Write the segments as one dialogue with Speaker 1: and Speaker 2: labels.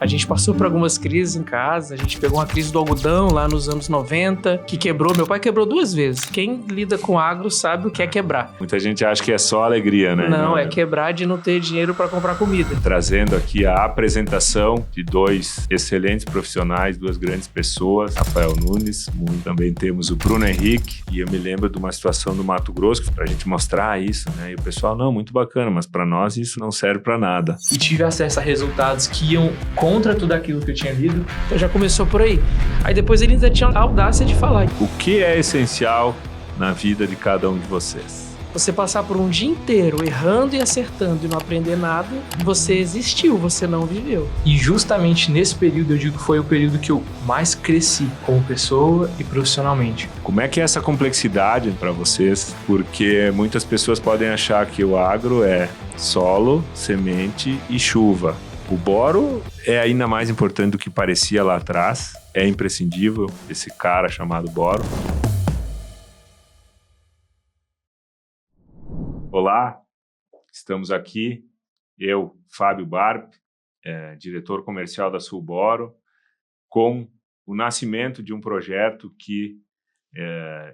Speaker 1: A gente passou por algumas crises em casa, a gente pegou uma crise do algodão lá nos anos 90, que quebrou, meu pai quebrou 2 vezes. Quem lida com agro sabe o que é quebrar.
Speaker 2: Muita gente acha que é só alegria, né?
Speaker 1: Não, é quebrar de não ter dinheiro para comprar comida.
Speaker 2: Trazendo aqui a apresentação de 2 excelentes profissionais, 2 grandes pessoas, Rafael Nunes, também temos o Bruno Henrique, e eu me lembro de uma situação do Mato Grosso, pra gente mostrar isso, né? E o pessoal, não, muito bacana, mas para nós isso não serve para nada.
Speaker 3: E tive acesso a resultados que iam contra tudo aquilo que eu tinha lido.
Speaker 1: Então já começou por aí. Aí depois ele ainda tinha a audácia de falar.
Speaker 2: O que é essencial na vida de cada um de vocês?
Speaker 1: Você passar por um dia inteiro errando e acertando e não aprender nada, você existiu, você não viveu.
Speaker 3: E justamente nesse período eu digo que foi o período que eu mais cresci como pessoa e profissionalmente.
Speaker 2: Como é que é essa complexidade para vocês? Porque muitas pessoas podem achar que o agro é solo, semente e chuva. O boro é ainda mais importante do que parecia lá atrás. É imprescindível esse cara chamado boro. Olá, estamos aqui, eu, Fábio Barb, diretor comercial da Sulboro, com o nascimento de um projeto que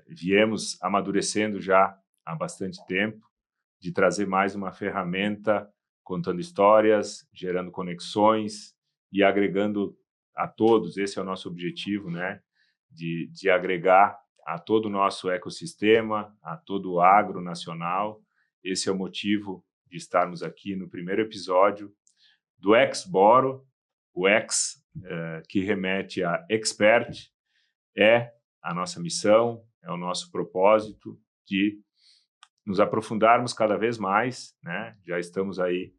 Speaker 2: viemos amadurecendo já há bastante tempo, de trazer mais uma ferramenta contando histórias, gerando conexões e agregando a todos. Esse é o nosso objetivo, né? De agregar a todo o nosso ecossistema, a todo o agro nacional. Esse é o motivo de estarmos aqui no primeiro episódio do Ex-Boro. O ex, que remete a expert, é a nossa missão, é o nosso propósito de nos aprofundarmos cada vez mais, né? Já estamos aí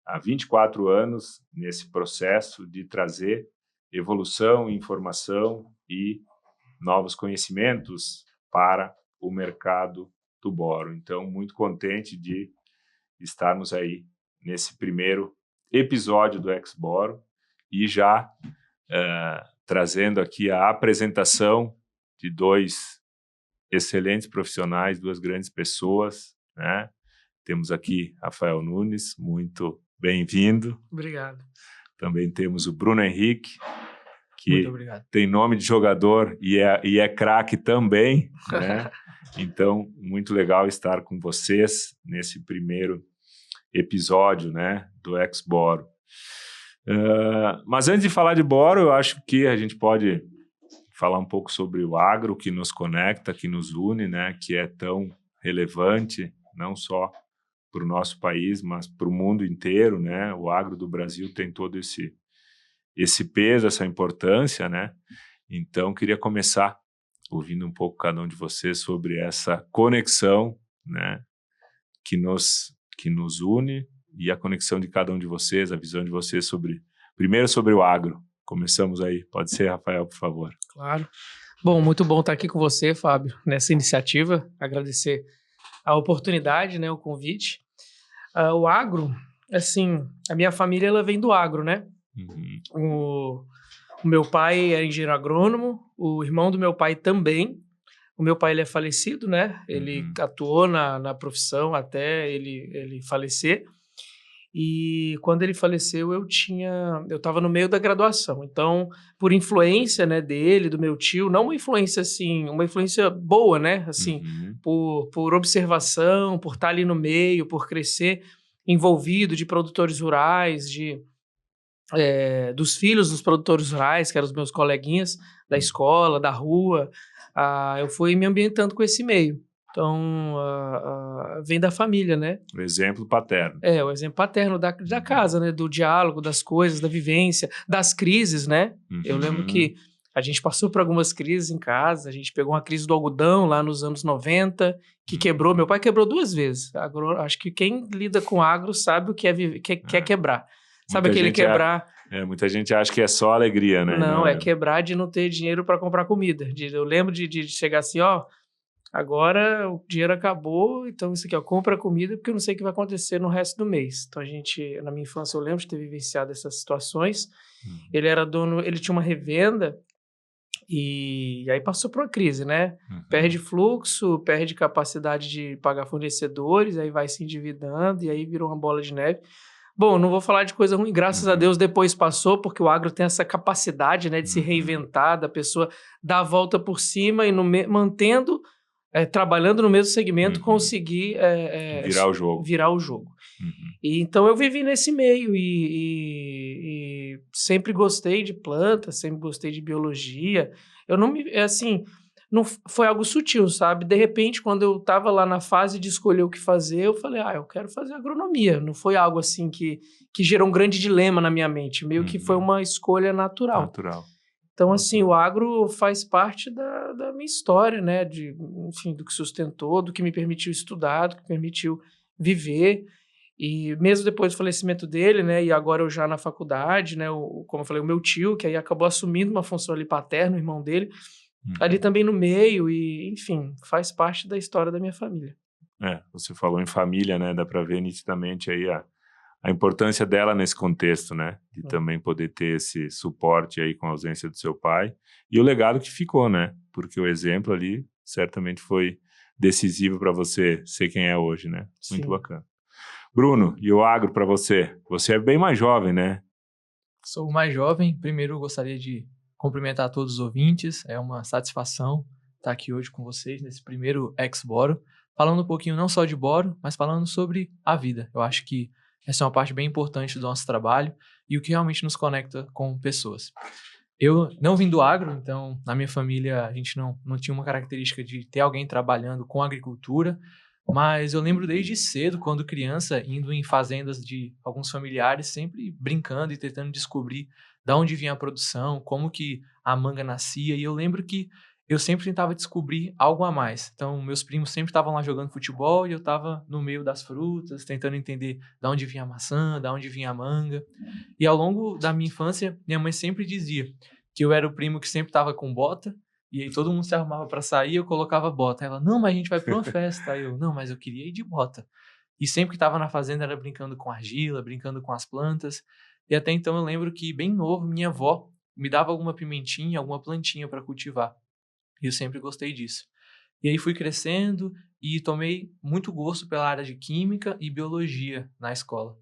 Speaker 2: há 24 anos nesse processo de trazer evolução, informação e novos conhecimentos para o mercado do boro. Então, muito contente de estarmos aí nesse primeiro episódio do Ex-Boro e já trazendo aqui a apresentação de 2 excelentes profissionais, 2 grandes pessoas, né? Temos aqui Rafael Nunes, muito bem-vindo.
Speaker 1: Obrigado.
Speaker 2: Também temos o Bruno Henrique, que
Speaker 3: Muito obrigado.
Speaker 2: tem nome de jogador e é craque também, né? Então, muito legal estar com vocês nesse primeiro episódio, né, do Ex-Boro. Mas antes de falar de boro, eu acho que a gente pode falar um pouco sobre o agro que nos conecta, que nos une, né, que é tão relevante, não só para o nosso país, mas para o mundo inteiro, né? O agro do Brasil tem todo esse peso, essa importância, né? Então, queria começar ouvindo um pouco cada um de vocês sobre essa conexão, né, que nos une e a conexão de cada um de vocês, a visão de vocês primeiro sobre o agro. Começamos aí. Pode ser, Rafael, por favor.
Speaker 1: Claro. Bom, muito bom estar aqui com você, Fábio, nessa iniciativa. Agradecer a oportunidade, né, o convite. O agro, assim, a minha família ela vem do agro, né?
Speaker 2: Uhum.
Speaker 1: O meu pai é engenheiro agrônomo, o irmão do meu pai também. O meu pai ele é falecido, né? Ele atuou na profissão até ele falecer. E quando ele faleceu, eu estava no meio da graduação. Então, por influência, né, dele, do meu tio, não uma influência assim, uma influência boa, né? Assim, por observação, por estar ali no meio, por crescer envolvido de produtores rurais, dos filhos dos produtores rurais, que eram os meus coleguinhas da escola, da rua, eu fui me ambientando com esse meio. Então, vem da família, né?
Speaker 2: O exemplo paterno.
Speaker 1: O exemplo paterno da casa, né? Do diálogo, das coisas, da vivência, das crises, né? Eu lembro que a gente passou por algumas crises em casa, a gente pegou uma crise do algodão lá nos anos 90, que quebrou, meu pai quebrou 2 vezes. Acho que quem lida com agro sabe o que é quebrar. Sabe aquele quebrar...
Speaker 2: Muita gente acha que é só alegria, né?
Speaker 1: Não, é quebrar de não ter dinheiro para comprar comida. Eu lembro de chegar assim, agora o dinheiro acabou, então isso aqui, compra comida, porque eu não sei o que vai acontecer no resto do mês. Então na minha infância eu lembro de ter vivenciado essas situações. Ele era dono, ele tinha uma revenda e aí passou por uma crise, né? Perde fluxo, perde capacidade de pagar fornecedores, aí vai se endividando e aí virou uma bola de neve. Bom, não vou falar de coisa ruim, graças a Deus depois passou, porque o agro tem essa capacidade, né, de se reinventar, da pessoa dar a volta por cima e mantendo, trabalhando no mesmo segmento, conseguir virar o jogo. E, então eu vivi nesse meio e sempre gostei de planta, sempre gostei de biologia. Eu não me, assim, não foi algo sutil, sabe? De repente, quando eu estava lá na fase de escolher o que fazer, eu falei, eu quero fazer agronomia. Não foi algo assim que gerou um grande dilema na minha mente, meio que foi uma escolha natural. Então, assim, o agro faz parte da minha história, né? Enfim, do que sustentou, do que me permitiu estudar, do que me permitiu viver. E mesmo depois do falecimento dele, né? E agora eu já na faculdade, né? Como eu falei, o meu tio, que aí acabou assumindo uma função ali paterna, o irmão dele, ali também no meio, e enfim, faz parte da história da minha família.
Speaker 2: Você falou em família, né? Dá para ver nitidamente aí a importância dela nesse contexto, né? De também poder ter esse suporte aí com a ausência do seu pai. E o legado que ficou, né? Porque o exemplo ali certamente foi decisivo para você ser quem é hoje, né? Muito bacana. Bruno, e o agro para você? Você é bem mais jovem, né?
Speaker 3: Sou o mais jovem. Primeiro, eu gostaria de cumprimentar todos os ouvintes. É uma satisfação estar aqui hoje com vocês nesse primeiro Ex-Boro, falando um pouquinho não só de boro, mas falando sobre a vida. Eu acho que essa é uma parte bem importante do nosso trabalho e o que realmente nos conecta com pessoas. Eu não vim do agro, então na minha família a gente não tinha uma característica de ter alguém trabalhando com agricultura, mas eu lembro desde cedo, quando criança, indo em fazendas de alguns familiares, sempre brincando e tentando descobrir de onde vinha a produção, como que a manga nascia, e eu lembro que eu sempre tentava descobrir algo a mais. Então, meus primos sempre estavam lá jogando futebol e eu estava no meio das frutas, tentando entender de onde vinha a maçã, de onde vinha a manga. E ao longo da minha infância, minha mãe sempre dizia que eu era o primo que sempre estava com bota, e aí todo mundo se arrumava para sair, eu colocava bota. Ela, não, mas a gente vai para uma festa. Aí eu, não, mas eu queria ir de bota. E sempre que estava na fazenda era brincando com argila, brincando com as plantas. E até então eu lembro que, bem novo, minha avó me dava alguma pimentinha, alguma plantinha para cultivar. E eu sempre gostei disso. E aí fui crescendo e tomei muito gosto pela área de química e biologia na escola.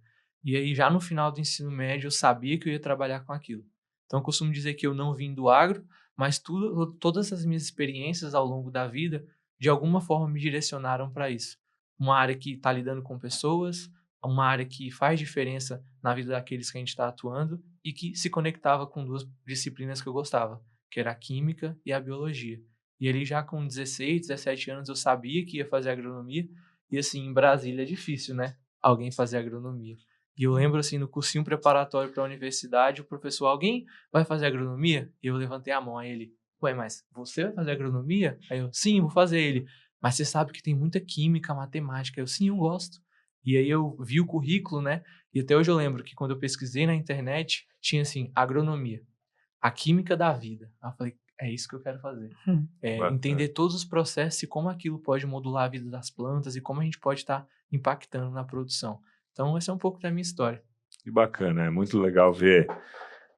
Speaker 3: E aí já no final do ensino médio eu sabia que eu ia trabalhar com aquilo. Então eu costumo dizer que eu não vim do agro, mas todas as minhas experiências ao longo da vida, de alguma forma me direcionaram para isso. Uma área que está lidando com pessoas, uma área que faz diferença na vida daqueles que a gente está atuando e que se conectava com duas disciplinas que eu gostava, que era a química e a biologia. E ali já com 16, 17 anos eu sabia que ia fazer agronomia, e assim, em Brasília é difícil, né? Alguém fazer agronomia. E eu lembro assim, no cursinho preparatório para a universidade, o professor, alguém vai fazer agronomia? E eu levantei a mão, aí ele, ué, mas você vai fazer agronomia? Aí eu, sim, vou fazer. Ele, mas você sabe que tem muita química, matemática. Eu, sim, eu gosto. E aí eu vi o currículo, né? E até hoje eu lembro que quando eu pesquisei na internet, tinha assim, agronomia, a química da vida. Aí eu falei, é isso que eu quero fazer. Entender todos os processos e como aquilo pode modular a vida das plantas e como a gente pode estar impactando na produção. Então, essa é um pouco da minha história.
Speaker 2: Que bacana, é muito legal ver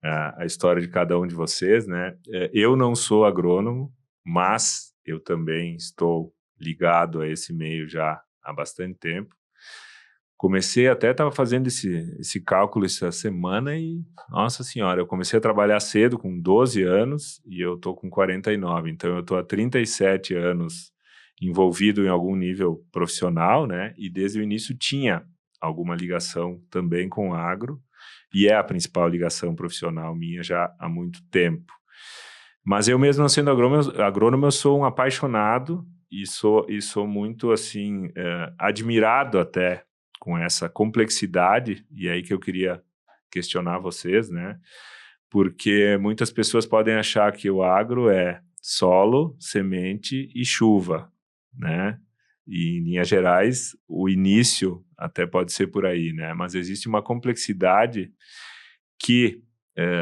Speaker 2: a história de cada um de vocês, né? Eu não sou agrônomo, mas eu também estou ligado a esse meio já há bastante tempo. Comecei até, estava fazendo esse cálculo essa semana e, nossa senhora, eu comecei a trabalhar cedo, com 12 anos, e eu estou com 49, então eu estou há 37 anos envolvido em algum nível profissional, né? E desde o início tinha alguma ligação também com o agro, e é a principal ligação profissional minha já há muito tempo. Mas eu mesmo não sendo agrônomo, eu sou um apaixonado e sou muito, assim, admirado até com essa complexidade, e é aí que eu queria questionar vocês, né? Porque muitas pessoas podem achar que o agro é solo, semente e chuva, né? E, em linhas gerais, o início até pode ser por aí, né? Mas existe uma complexidade que,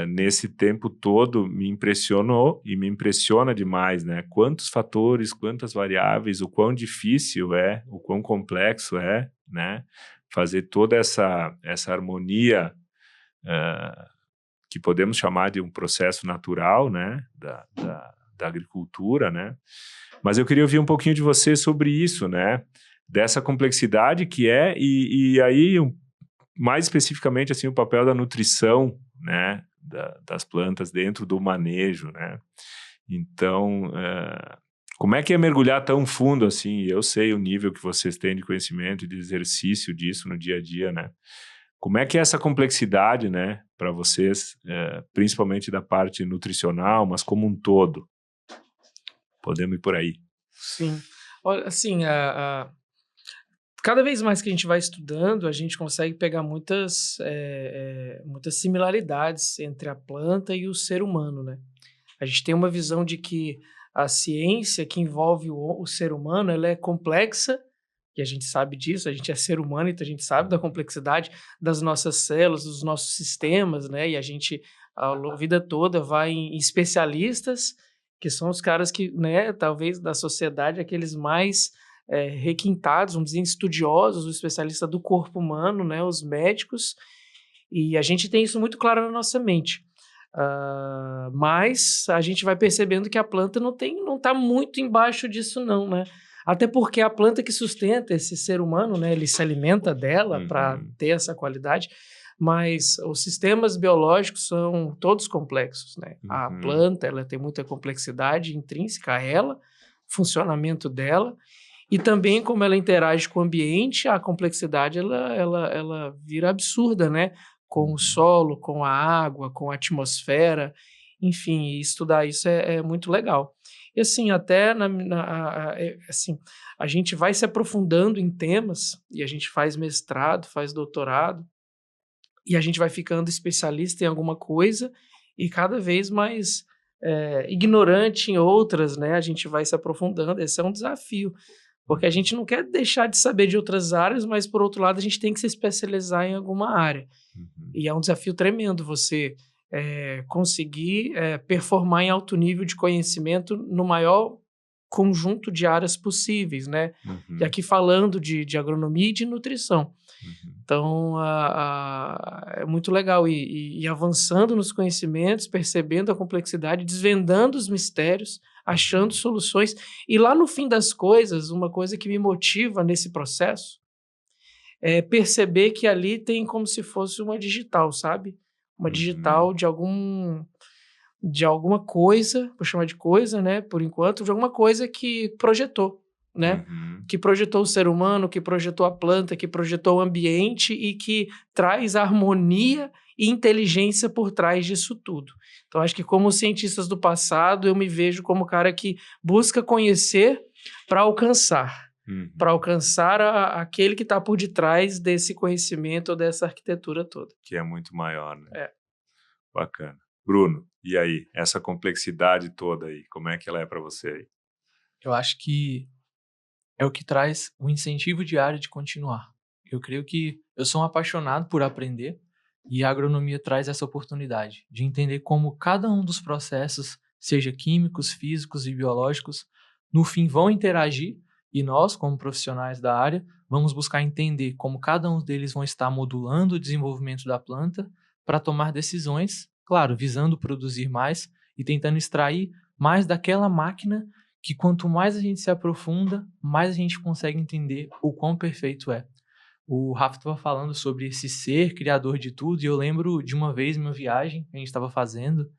Speaker 2: nesse tempo todo, me impressionou e me impressiona demais, né? Quantos fatores, quantas variáveis, o quão difícil é, o quão complexo é, né? Fazer toda essa harmonia que podemos chamar de um processo natural, né? Da agricultura, né? Mas eu queria ouvir um pouquinho de você sobre isso, né? Dessa complexidade que é, e aí mais especificamente assim, o papel da nutrição, né, das plantas dentro do manejo, né? Então, como é que é mergulhar tão fundo assim? Eu sei o nível que vocês têm de conhecimento e de exercício disso no dia a dia, né? Como é que é essa complexidade, né, para vocês, principalmente da parte nutricional, mas como um todo? Podemos ir por aí.
Speaker 1: Sim. Olha, assim, cada vez mais que a gente vai estudando, a gente consegue pegar muitas similaridades entre a planta e o ser humano, né? A gente tem uma visão de que a ciência que envolve o ser humano, ela é complexa, e a gente sabe disso, a gente é ser humano, então a gente sabe da complexidade das nossas células, dos nossos sistemas, né? E a gente, a vida toda, vai em especialistas, que são os caras que, né, talvez da sociedade, aqueles mais requintados, vamos dizer, estudiosos, o especialista do corpo humano, né, os médicos, e a gente tem isso muito claro na nossa mente. Mas a gente vai percebendo que a planta não está muito embaixo disso não, né? Até porque a planta que sustenta esse ser humano, né, ele se alimenta dela para ter essa qualidade, mas os sistemas biológicos são todos complexos, né? A planta, ela tem muita complexidade intrínseca a ela, funcionamento dela, e também como ela interage com o ambiente, a complexidade ela vira absurda, né? Com o solo, com a água, com a atmosfera, enfim, estudar isso é muito legal. E assim, até assim, a gente vai se aprofundando em temas, e a gente faz mestrado, faz doutorado, e a gente vai ficando especialista em alguma coisa, e cada vez mais ignorante em outras, né? A gente vai se aprofundando, esse é um desafio. Porque a gente não quer deixar de saber de outras áreas, mas, por outro lado, a gente tem que se especializar em alguma área. E é um desafio tremendo você conseguir performar em alto nível de conhecimento no maior conjunto de áreas possíveis, né? E aqui falando de agronomia e de nutrição. Então, é muito legal ir avançando nos conhecimentos, percebendo a complexidade, desvendando os mistérios, achando soluções. E lá no fim das coisas, uma coisa que me motiva nesse processo é perceber que ali tem como se fosse uma digital, sabe? Uma digital de alguma coisa, vou chamar de coisa, né? Por enquanto, de alguma coisa que projetou, né? Que projetou o ser humano, que projetou a planta, que projetou o ambiente e que traz harmonia e inteligência por trás disso tudo. Então, acho que como cientistas do passado, eu me vejo como cara que busca conhecer para alcançar. Para alcançar aquele que está por detrás desse conhecimento ou dessa arquitetura toda.
Speaker 2: Que é muito maior, né? Bacana. Bruno, e aí? Essa complexidade toda aí, como é que ela é para você aí?
Speaker 3: Eu acho que é o que traz o incentivo diário de continuar. Eu creio que eu sou um apaixonado por aprender e a agronomia traz essa oportunidade de entender como cada um dos processos, seja químicos, físicos e biológicos, no fim vão interagir e nós, como profissionais da área, vamos buscar entender como cada um deles vão estar modulando o desenvolvimento da planta para tomar decisões, claro, visando produzir mais e tentando extrair mais daquela máquina que quanto mais a gente se aprofunda, mais a gente consegue entender o quão perfeito é. O Rafa estava falando sobre esse ser criador de tudo, e eu lembro de uma vez, uma viagem que a gente estava fazendo,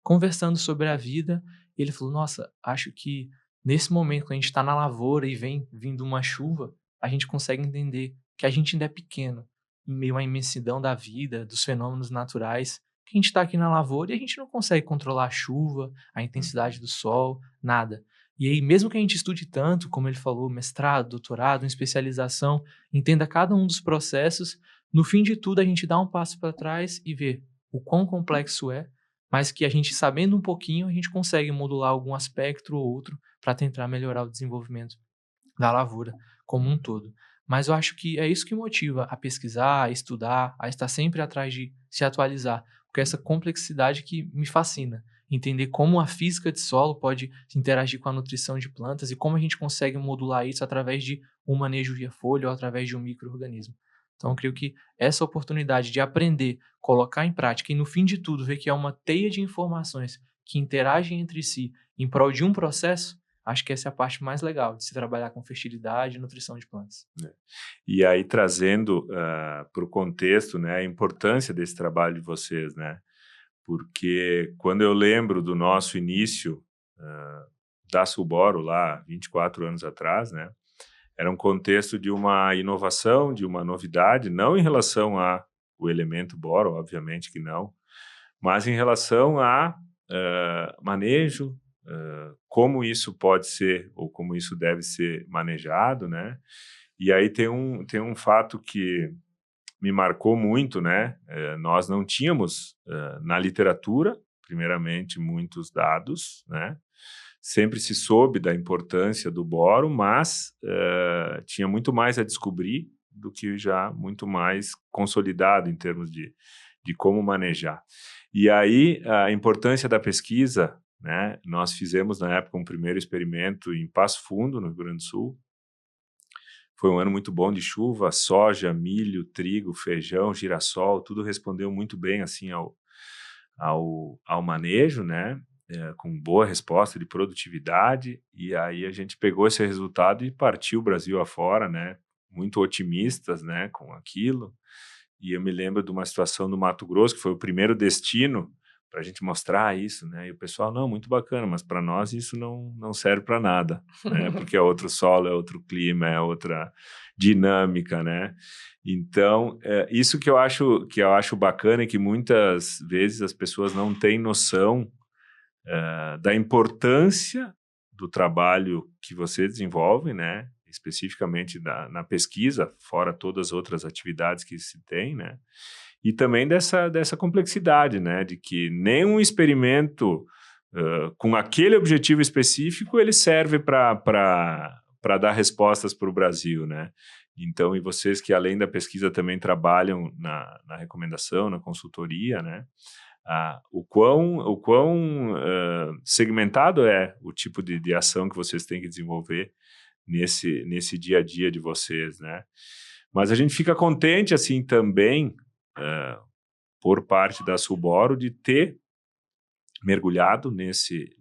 Speaker 3: conversando sobre a vida, e ele falou, nossa, acho que nesse momento, quando a gente está na lavoura e vem vindo uma chuva, a gente consegue entender que a gente ainda é pequeno, em meio à imensidão da vida, dos fenômenos naturais, que a gente está aqui na lavoura e a gente não consegue controlar a chuva, a intensidade do sol, nada. E aí, mesmo que a gente estude tanto, como ele falou, mestrado, doutorado, especialização, entenda cada um dos processos, no fim de tudo a gente dá um passo para trás e vê o quão complexo é, mas que a gente, sabendo um pouquinho, a gente consegue modular algum aspecto ou outro para tentar melhorar o desenvolvimento da lavoura como um todo. Mas eu acho que é isso que motiva a pesquisar, a estudar, a estar sempre atrás de se atualizar, porque é essa complexidade que me fascina. Entender como a física de solo pode interagir com a nutrição de plantas e como a gente consegue modular isso através de um manejo via folha ou através de um micro-organismo. Então, eu creio que essa oportunidade de aprender, colocar em prática e, no fim de tudo, ver que é uma teia de informações que interagem entre si em prol de um processo, Acho que essa é a parte mais legal de se trabalhar com fertilidade e nutrição de plantas.
Speaker 2: E aí, trazendo para o contexto, né, a importância desse trabalho de vocês, né? Porque quando eu lembro do nosso início da Sulboro, lá 24 anos atrás, né? Era um contexto de uma inovação, de uma novidade, não em relação ao elemento boro, obviamente que não, mas em relação a manejo, como isso pode ser ou como isso deve ser manejado, né? E aí tem um fato que me marcou muito, né? Nós não tínhamos na literatura, primeiramente, muitos dados, né? Sempre se soube da importância do boro, mas tinha muito mais a descobrir do que já muito mais consolidado em termos de como manejar. E aí, a importância da pesquisa, né? Nós fizemos, na época, um primeiro experimento em Passo Fundo, no Rio Grande do Sul. Foi um ano muito bom de chuva, soja, milho, trigo, feijão, girassol, tudo respondeu muito bem assim ao manejo, né? Com boa resposta de produtividade, e aí a gente pegou esse resultado e partiu o Brasil afora, né? Muito otimistas, né? Com aquilo. E eu me lembro de uma situação no Mato Grosso, que foi o primeiro destino para a gente mostrar isso, né? E o pessoal, não, muito bacana, mas para nós isso não serve para nada, né? Porque é outro solo, é outro clima, é outra dinâmica, né? Então, isso que eu acho bacana e que muitas vezes as pessoas não têm noção da importância do trabalho que você desenvolve, né? Especificamente na pesquisa, fora todas as outras atividades que se tem, né? E também dessa complexidade, né? De que nenhum experimento com aquele objetivo específico ele serve para dar respostas para o Brasil, né? Então, e vocês que além da pesquisa também trabalham na recomendação, na consultoria, né? O quão segmentado é o tipo de ação que vocês têm que desenvolver nesse dia a dia de vocês, né? Mas a gente fica contente, assim, também, por parte da Sulboro, de ter mergulhado nesse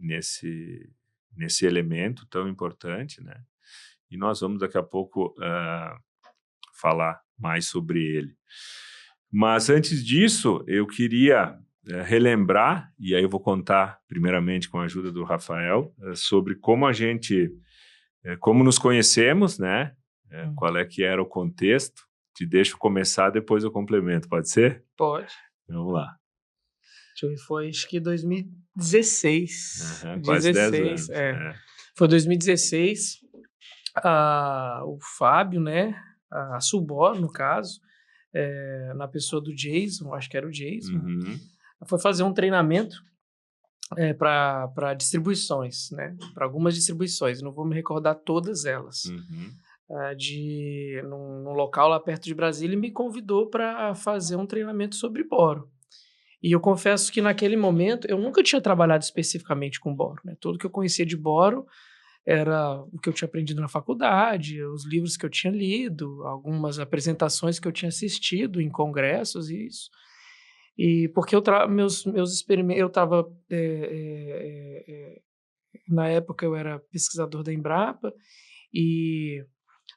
Speaker 2: elemento tão importante, né? E nós vamos daqui a pouco falar mais sobre ele. Mas antes disso, eu queria relembrar, e aí eu vou contar primeiramente com a ajuda do Rafael, sobre como como nos conhecemos, né? Qual é que era o contexto. Te deixo começar, depois eu complemento, pode ser?
Speaker 1: Pode.
Speaker 2: Vamos lá.
Speaker 1: Deixa eu ver, foi acho que 2016.
Speaker 2: Quase 10 anos.
Speaker 1: Foi 2016. O Fábio, né? A Sulboro, no caso, na pessoa do Jason, acho que era o Jason, foi fazer um treinamento para distribuições, né? Para algumas distribuições, não vou me recordar todas elas. Num local lá perto de Brasília, e me convidou para fazer um treinamento sobre boro. E eu confesso que naquele momento eu nunca tinha trabalhado especificamente com boro, né? Tudo que eu conhecia de boro era o que eu tinha aprendido na faculdade, os livros que eu tinha lido, algumas apresentações que eu tinha assistido em congressos e isso. E porque meus experimentos, eu estava na época eu era pesquisador da Embrapa e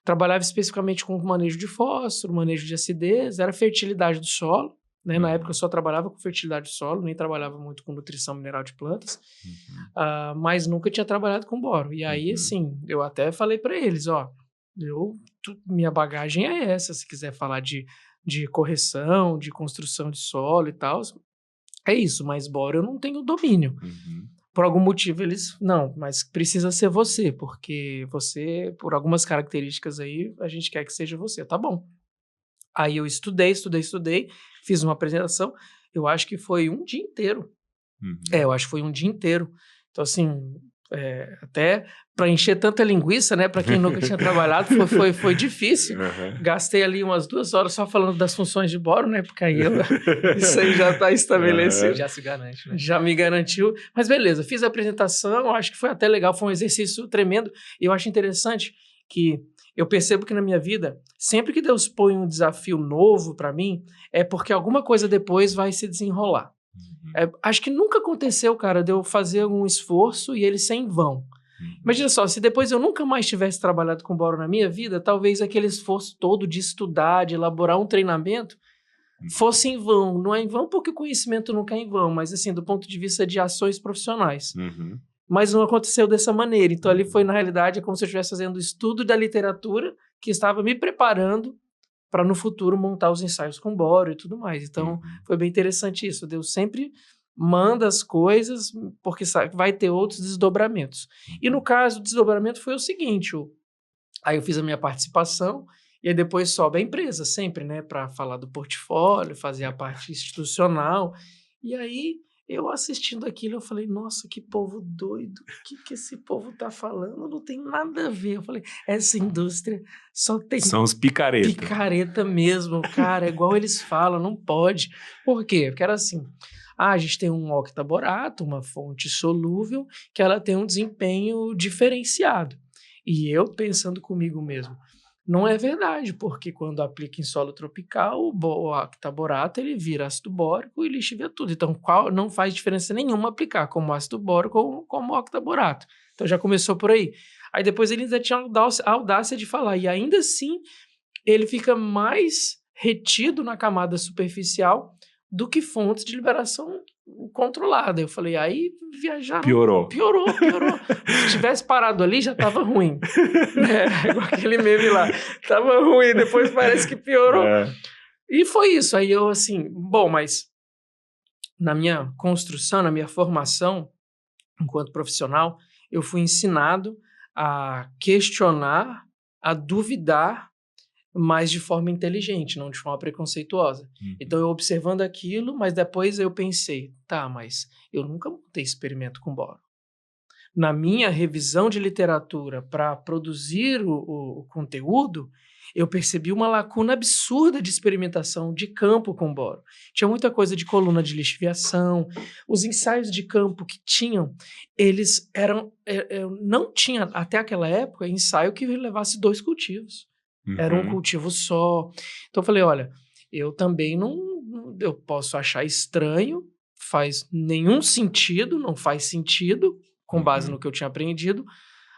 Speaker 1: trabalhava especificamente com manejo de fósforo, manejo de acidez, era fertilidade do solo, né? Na época eu só trabalhava com fertilidade do solo, nem trabalhava muito com nutrição mineral de plantas, mas nunca tinha trabalhado com boro. E aí, assim, eu até falei para eles, minha bagagem é essa, se quiser falar de correção, de construção de solo e tal, é isso, mas boro eu não tenho domínio. Por algum motivo eles, não, mas precisa ser você, porque você, por algumas características aí, a gente quer que seja você, tá bom. Aí eu estudei, fiz uma apresentação, eu acho que foi um dia inteiro. Eu acho que foi um dia inteiro. Então, assim, até para encher tanta linguiça, né, para quem nunca tinha trabalhado, foi difícil. Gastei ali umas 2 horas só falando das funções de boro, né, porque aí isso aí já está estabelecido.
Speaker 3: Já se garante, né?
Speaker 1: Já me garantiu. Mas beleza, fiz a apresentação, acho que foi até legal, foi um exercício tremendo. E eu acho interessante que eu percebo que na minha vida, sempre que Deus põe um desafio novo para mim, é porque alguma coisa depois vai se desenrolar. Acho que nunca aconteceu, cara, de eu fazer um esforço e ele ser em vão. Imagina só, se depois eu nunca mais tivesse trabalhado com boro na minha vida, talvez aquele esforço todo de estudar, de elaborar um treinamento, fosse em vão. Não é em vão porque o conhecimento nunca é em vão, mas assim, do ponto de vista de ações profissionais. Mas não aconteceu dessa maneira. Então ali foi, na realidade, como se eu estivesse fazendo estudo da literatura que estava me preparando para no futuro montar os ensaios com boro e tudo mais. Então foi bem interessante isso. Deus sempre manda as coisas porque sabe, vai ter outros desdobramentos. E no caso, o desdobramento foi o seguinte, aí eu fiz a minha participação e aí depois sobe a empresa sempre, né, para falar do portfólio, fazer a parte institucional. E aí eu assistindo aquilo, eu falei, nossa, que povo doido, o que esse povo tá falando? Não tem nada a ver. Eu falei, essa indústria só tem...
Speaker 2: São os picareta.
Speaker 1: Picareta mesmo, cara, é igual eles falam, não pode. Por quê? Porque era assim, a gente tem um octaborato, uma fonte solúvel, que ela tem um desempenho diferenciado. E eu pensando comigo mesmo, não é verdade, porque quando aplica em solo tropical, o octaborato ele vira ácido bórico e lixivia tudo. Então, não faz diferença nenhuma aplicar como ácido bórico ou como octaborato. Então, já começou por aí. Aí depois ele ainda tinha a audácia de falar, e ainda assim ele fica mais retido na camada superficial do que fontes de liberação controlada. Eu falei, aí viajaram... Piorou. Se tivesse parado ali, já tava ruim. Igual aquele meme lá. Tava ruim, depois parece que piorou. E foi isso. Aí eu assim, bom, mas na minha construção, na minha formação, enquanto profissional, eu fui ensinado a questionar, a duvidar, mas de forma inteligente, não de forma preconceituosa. Então, eu observando aquilo, mas depois eu pensei, tá, mas eu nunca montei experimento com boro. Na minha revisão de literatura para produzir o conteúdo, eu percebi uma lacuna absurda de experimentação de campo com boro. Tinha muita coisa de coluna de lixiviação, os ensaios de campo que tinham, eles eram... não tinha, até aquela época, ensaio que levasse 2 cultivos. Era um cultivo só. Então eu falei, olha, eu também eu posso achar estranho, faz nenhum sentido, não faz sentido, com base no que eu tinha aprendido,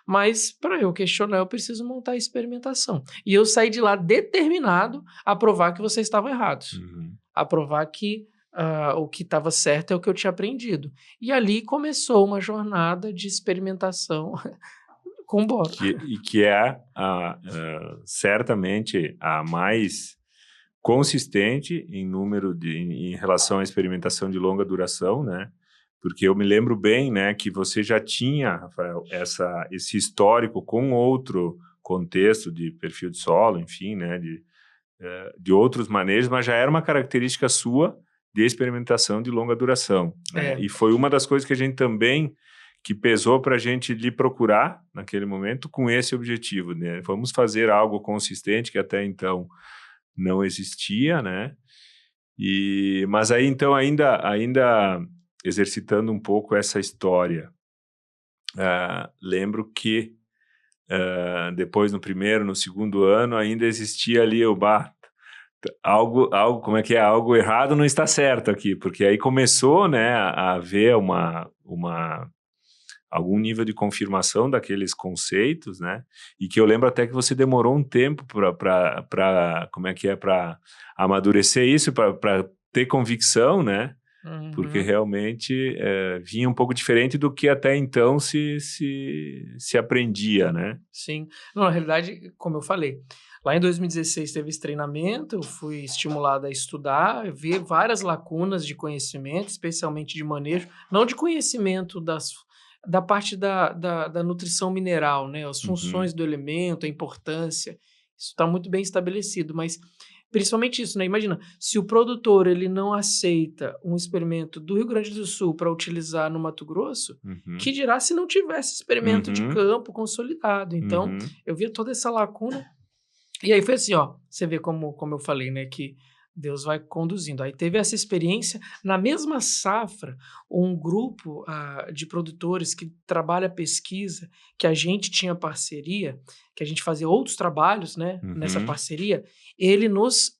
Speaker 1: mas para eu questionar eu preciso montar a experimentação. E eu saí de lá determinado a provar que vocês estavam errados. A provar que o que estava certo é o que eu tinha aprendido. E ali começou uma jornada de experimentação com boro.
Speaker 2: Que é certamente a mais consistente em número em relação à experimentação de longa duração, né? Porque eu me lembro bem, né, que você já tinha, Rafael, esse histórico com outro contexto de perfil de solo, enfim, né, de outros manejos, mas já era uma característica sua de experimentação de longa duração, né? E foi uma das coisas que a gente também que pesou para a gente lhe procurar naquele momento com esse objetivo, né? Vamos fazer algo consistente que até então não existia, né? Mas aí então ainda exercitando um pouco essa história, lembro que depois no primeiro, no segundo ano ainda existia ali algo como é que é, algo errado não está certo aqui, porque aí começou, né, a haver algum nível de confirmação daqueles conceitos, né? E que eu lembro até que você demorou um tempo para como é que é, para amadurecer isso, para ter convicção, né? Porque realmente vinha um pouco diferente do que até então se aprendia, né?
Speaker 1: Sim. Não, na realidade, como eu falei, lá em 2016 teve esse treinamento, eu fui estimulado a estudar, ver várias lacunas de conhecimento, especialmente de manejo, não de conhecimento da parte da nutrição mineral, né? As funções do elemento, a importância, isso está muito bem estabelecido, mas principalmente isso, né? Imagina, se o produtor ele não aceita um experimento do Rio Grande do Sul para utilizar no Mato Grosso, que dirá se não tivesse experimento de campo consolidado. Então, eu via toda essa lacuna, e aí foi assim, ó, você vê como eu falei, né, que Deus vai conduzindo. Aí teve essa experiência, na mesma safra, um grupo de produtores que trabalha pesquisa, que a gente tinha parceria, que a gente fazia outros trabalhos, né, nessa parceria, ele nos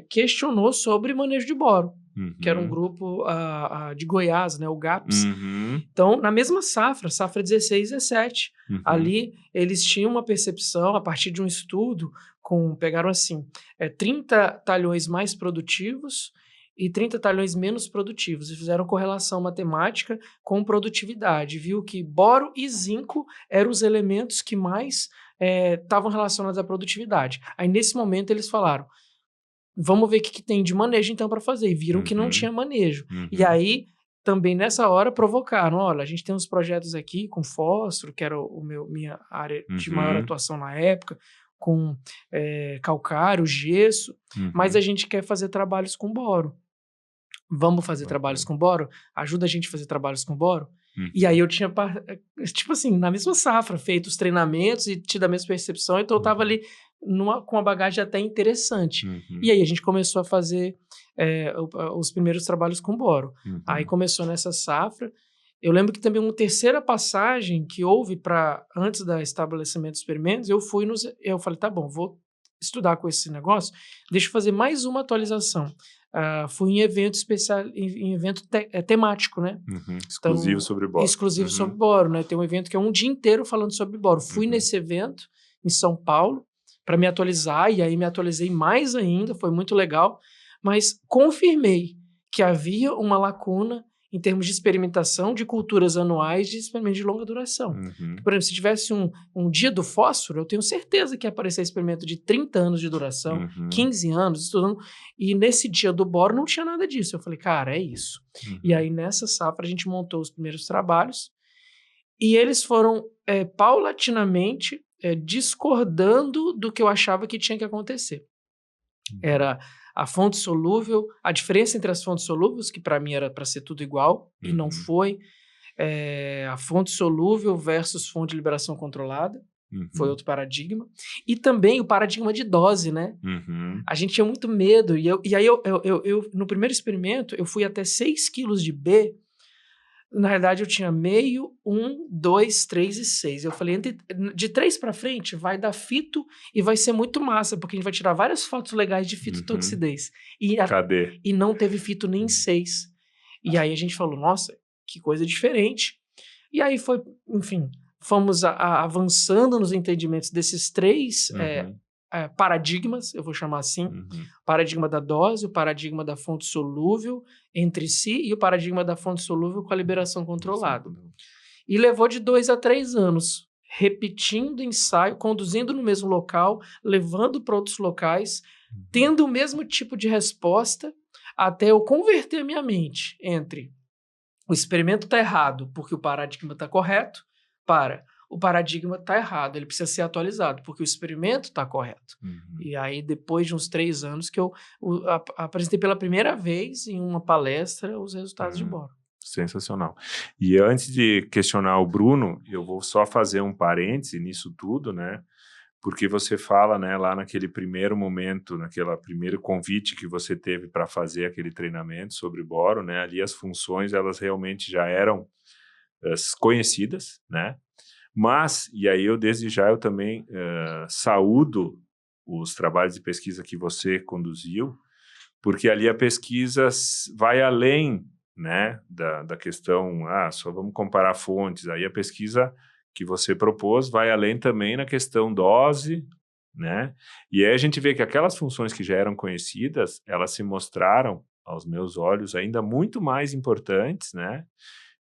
Speaker 1: questionou sobre manejo de boro. que era um grupo de Goiás, né, o GAPS. Então, na mesma safra 16 e 17, ali eles tinham uma percepção, a partir de um estudo, pegaram assim, 30 talhões mais produtivos e 30 talhões menos produtivos, e fizeram correlação matemática com produtividade. Viu que boro e zinco eram os elementos que mais estavam relacionados à produtividade. Aí, nesse momento, eles falaram, vamos ver o que tem de manejo, então, para fazer. E viram que não tinha manejo. E aí, também nessa hora, provocaram. Olha, a gente tem uns projetos aqui com fósforo, que era minha área de maior atuação na época, com calcário, gesso, mas a gente quer fazer trabalhos com boro. Vamos fazer trabalhos com boro? Ajuda a gente a fazer trabalhos com boro? E aí eu tinha, tipo assim, na mesma safra, feito os treinamentos e tido a mesma percepção, então eu tava ali com uma bagagem até interessante. E aí a gente começou a fazer os primeiros trabalhos com boro. Aí começou nessa safra. Eu lembro que também uma terceira passagem que houve antes do estabelecimento dos experimentos, eu falei, tá bom, vou estudar com esse negócio, deixa eu fazer mais uma atualização. Fui em evento especial, em evento temático, né?
Speaker 2: Exclusivo então, sobre boro.
Speaker 1: Exclusivo sobre boro, né? Tem um evento que é um dia inteiro falando sobre boro. Fui nesse evento em São Paulo para me atualizar, e aí me atualizei mais ainda, foi muito legal, mas confirmei que havia uma lacuna em termos de experimentação de culturas anuais de experimento de longa duração. Por exemplo, se tivesse um dia do fósforo, eu tenho certeza que ia aparecer experimento de 30 anos de duração, 15 anos, estudando, e nesse dia do boro não tinha nada disso. Eu falei, cara, é isso. E aí, nessa safra, a gente montou os primeiros trabalhos, e eles foram paulatinamente discordando do que eu achava que tinha que acontecer. Era a fonte solúvel, a diferença entre as fontes solúveis, que para mim era para ser tudo igual, e não foi. A fonte solúvel versus fonte de liberação controlada, foi outro paradigma. E também o paradigma de dose, né? A gente tinha muito medo, e aí eu, no primeiro experimento, eu fui até 6 quilos de B. Na realidade, eu tinha meio, 1, 2, 3 e 6. Eu falei, de 3 para frente, vai dar fito e vai ser muito massa, porque a gente vai tirar várias fotos legais de fitotoxidez.
Speaker 2: Cadê?
Speaker 1: E não teve fito nem em 6. E aí a gente falou, nossa, que coisa diferente. E aí foi, enfim, fomos avançando nos entendimentos desses 3 paradigmas, eu vou chamar assim, o paradigma da dose, o paradigma da fonte solúvel entre si e o paradigma da fonte solúvel com a liberação controlada. E levou de 2 a 3 anos, repetindo ensaio, conduzindo no mesmo local, levando para outros locais, tendo o mesmo tipo de resposta, até eu converter a minha mente entre o experimento está errado porque o paradigma está correto, o paradigma está errado, ele precisa ser atualizado, porque o experimento está correto. E aí, depois de uns 3 anos, que eu apresentei pela primeira vez em uma palestra os resultados de boro.
Speaker 2: Sensacional. E antes de questionar o Bruno, eu vou só fazer um parêntese nisso tudo, né? Porque você fala, né, lá naquele primeiro momento, naquele primeiro convite que você teve para fazer aquele treinamento sobre boro, né? Ali as funções, elas realmente já eram conhecidas, né? Mas, e aí desde já eu também saúdo os trabalhos de pesquisa que você conduziu, porque ali a pesquisa vai além, né, da questão, só vamos comparar fontes. Aí a pesquisa que você propôs vai além também na questão dose, né? E aí a gente vê que aquelas funções que já eram conhecidas, elas se mostraram, aos meus olhos, ainda muito mais importantes, né?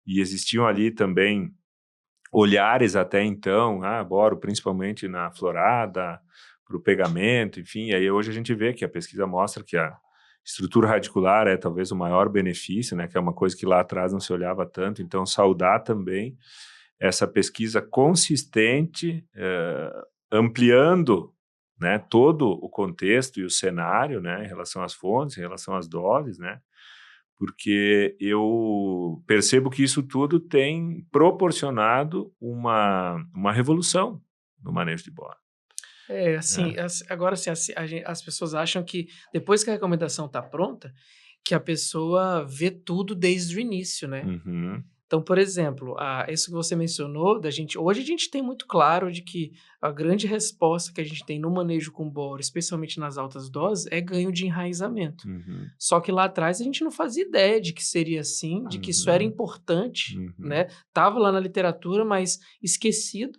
Speaker 2: E existiam ali também olhares até então, boro principalmente na florada, para o pegamento, enfim, e aí hoje a gente vê que a pesquisa mostra que a estrutura radicular é talvez o maior benefício, né, que é uma coisa que lá atrás não se olhava tanto, então saudar também essa pesquisa consistente, ampliando, né, todo o contexto e o cenário, né, em relação às fontes, em relação às doses, né, porque eu percebo que isso tudo tem proporcionado uma revolução no manejo de boro.
Speaker 1: Agora assim, as pessoas acham que depois que a recomendação está pronta, que a pessoa vê tudo desde o início, né? Então, por exemplo, isso que você mencionou, hoje a gente tem muito claro de que a grande resposta que a gente tem no manejo com boro, especialmente nas altas doses, é ganho de enraizamento.
Speaker 2: Uhum.
Speaker 1: Só que lá atrás a gente não fazia ideia de que seria assim, de que isso era importante, né? Tava lá na literatura, mas esquecido.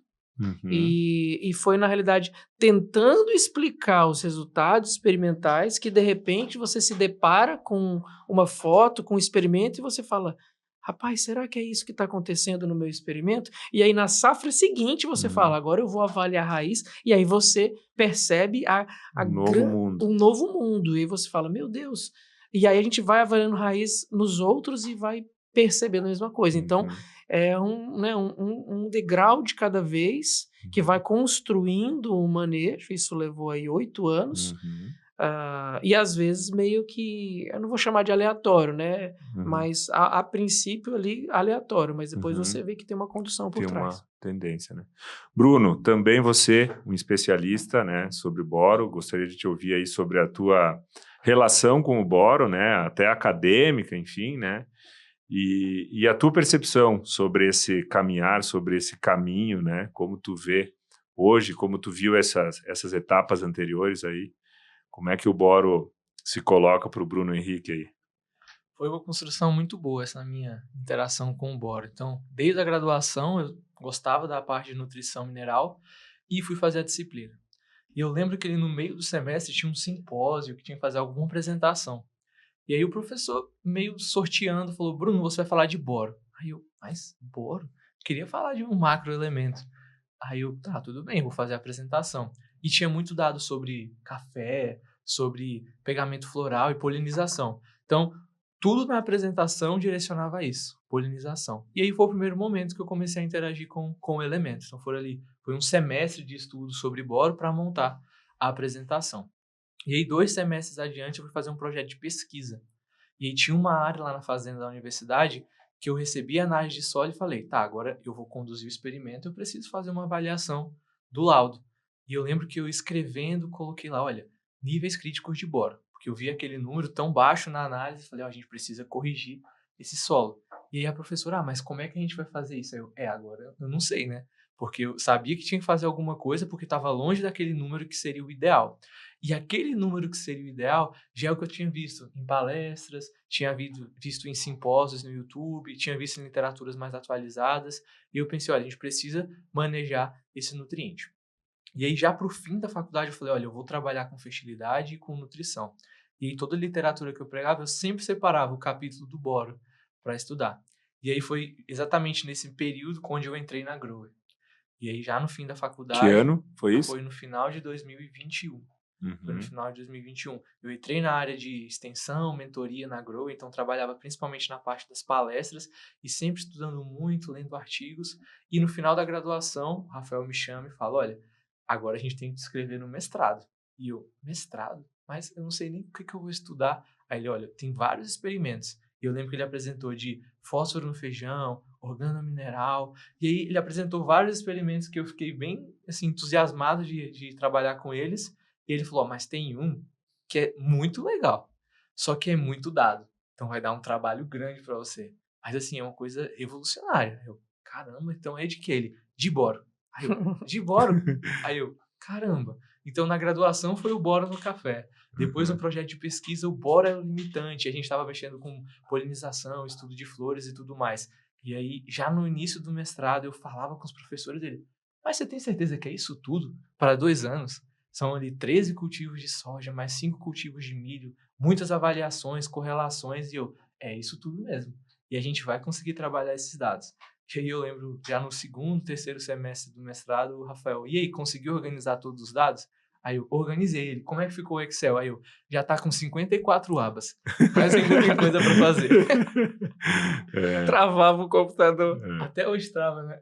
Speaker 1: E foi, na realidade, tentando explicar os resultados experimentais que, de repente, você se depara com uma foto, com um experimento, e você fala, rapaz, será que é isso que está acontecendo no meu experimento? E aí, na safra seguinte, você fala, agora eu vou avaliar a raiz, e aí você percebe um novo mundo. E aí você fala, meu Deus. E aí a gente vai avaliando raiz nos outros e vai percebendo a mesma coisa. Então, é um degrau de cada vez que vai construindo um manejo. Isso levou aí 8 anos. E às vezes meio que, eu não vou chamar de aleatório, né? Mas a princípio ali aleatório, mas depois você vê que tem uma condução por trás.
Speaker 2: Tem uma tendência, né? Bruno, também você, um especialista, né, sobre boro, gostaria de te ouvir aí sobre a tua relação com o boro, né, até acadêmica, enfim, né? E a tua percepção sobre esse caminhar, sobre esse caminho, né? Como tu vê hoje, como tu viu essas etapas anteriores aí, como é que o boro se coloca para o Bruno Henrique aí?
Speaker 3: Foi uma construção muito boa essa minha interação com o boro. Então, desde a graduação, eu gostava da parte de nutrição mineral e fui fazer a disciplina. E eu lembro que no meio do semestre tinha um simpósio que tinha que fazer alguma apresentação. E aí o professor, meio sorteando, falou, Bruno, você vai falar de boro. Aí eu, mas boro? Queria falar de um macroelemento. Aí eu, tá, tudo bem, vou fazer a apresentação. E tinha muito dado sobre café, sobre pegamento floral e polinização. Então, tudo na apresentação direcionava a isso, polinização. E aí foi o primeiro momento que eu comecei a interagir com o elemento. Então, foi um semestre de estudo sobre boro para montar a apresentação. E aí, 2 semestres adiante, eu fui fazer um projeto de pesquisa. E aí tinha uma área lá na fazenda da universidade que eu recebi análise de solo e falei, tá, agora eu vou conduzir o experimento, eu preciso fazer uma avaliação do laudo. E eu lembro que eu escrevendo, coloquei lá, olha, níveis críticos de boro, porque eu vi aquele número tão baixo na análise e falei, a gente precisa corrigir esse solo. E aí a professora, mas como é que a gente vai fazer isso? Aí eu, agora eu não sei, né? Porque eu sabia que tinha que fazer alguma coisa porque estava longe daquele número que seria o ideal. E aquele número que seria o ideal já é o que eu tinha visto em palestras, tinha visto em simpósios no YouTube, tinha visto em literaturas mais atualizadas. E eu pensei, olha, a gente precisa manejar esse nutriente. E aí, já para o fim da faculdade, eu falei, olha, eu vou trabalhar com fertilidade e com nutrição. E aí, toda a literatura que eu pregava, eu sempre separava o capítulo do boro para estudar. E aí, foi exatamente nesse período onde eu entrei na Grower. E aí, já no fim da faculdade...
Speaker 2: Que ano foi isso?
Speaker 3: Foi no final de 2021. Foi no final de 2021. Eu entrei na área de extensão, mentoria na Grow, então trabalhava principalmente na parte das palestras e sempre estudando muito, lendo artigos. E no final da graduação, o Rafael me chama e fala, olha, agora a gente tem que escrever no mestrado. E eu, mestrado? Mas eu não sei nem o que eu vou estudar. Aí ele, olha, tem vários experimentos. E eu lembro que ele apresentou de fósforo no feijão, organomineral. E aí ele apresentou vários experimentos que eu fiquei bem assim, entusiasmado de trabalhar com eles. E ele falou, mas tem um que é muito legal, só que é muito dado. Então vai dar um trabalho grande para você. Mas assim, é uma coisa revolucionária. Eu, caramba, então é de que ele? De boro. Aí eu, de boro? Aí eu, caramba. Então na graduação foi o boro no café. Depois no projeto de pesquisa, o boro era o limitante. A gente estava mexendo com polinização, estudo de flores e tudo mais. E aí, já no início do mestrado, eu falava com os professores dele, mas você tem certeza que é isso tudo para 2 anos? São ali 13 cultivos de soja, mais 5 cultivos de milho, muitas avaliações, correlações, e eu, é isso tudo mesmo. E a gente vai conseguir trabalhar esses dados. E aí eu lembro, já no 2º, 3º semestre do mestrado, o Rafael, e aí, conseguiu organizar todos os dados? Aí eu organizei ele. Como é que ficou o Excel? Aí eu, já tá com 54 abas, mas ainda tem coisa para fazer.
Speaker 1: Travava o computador.
Speaker 3: Até hoje trava, né?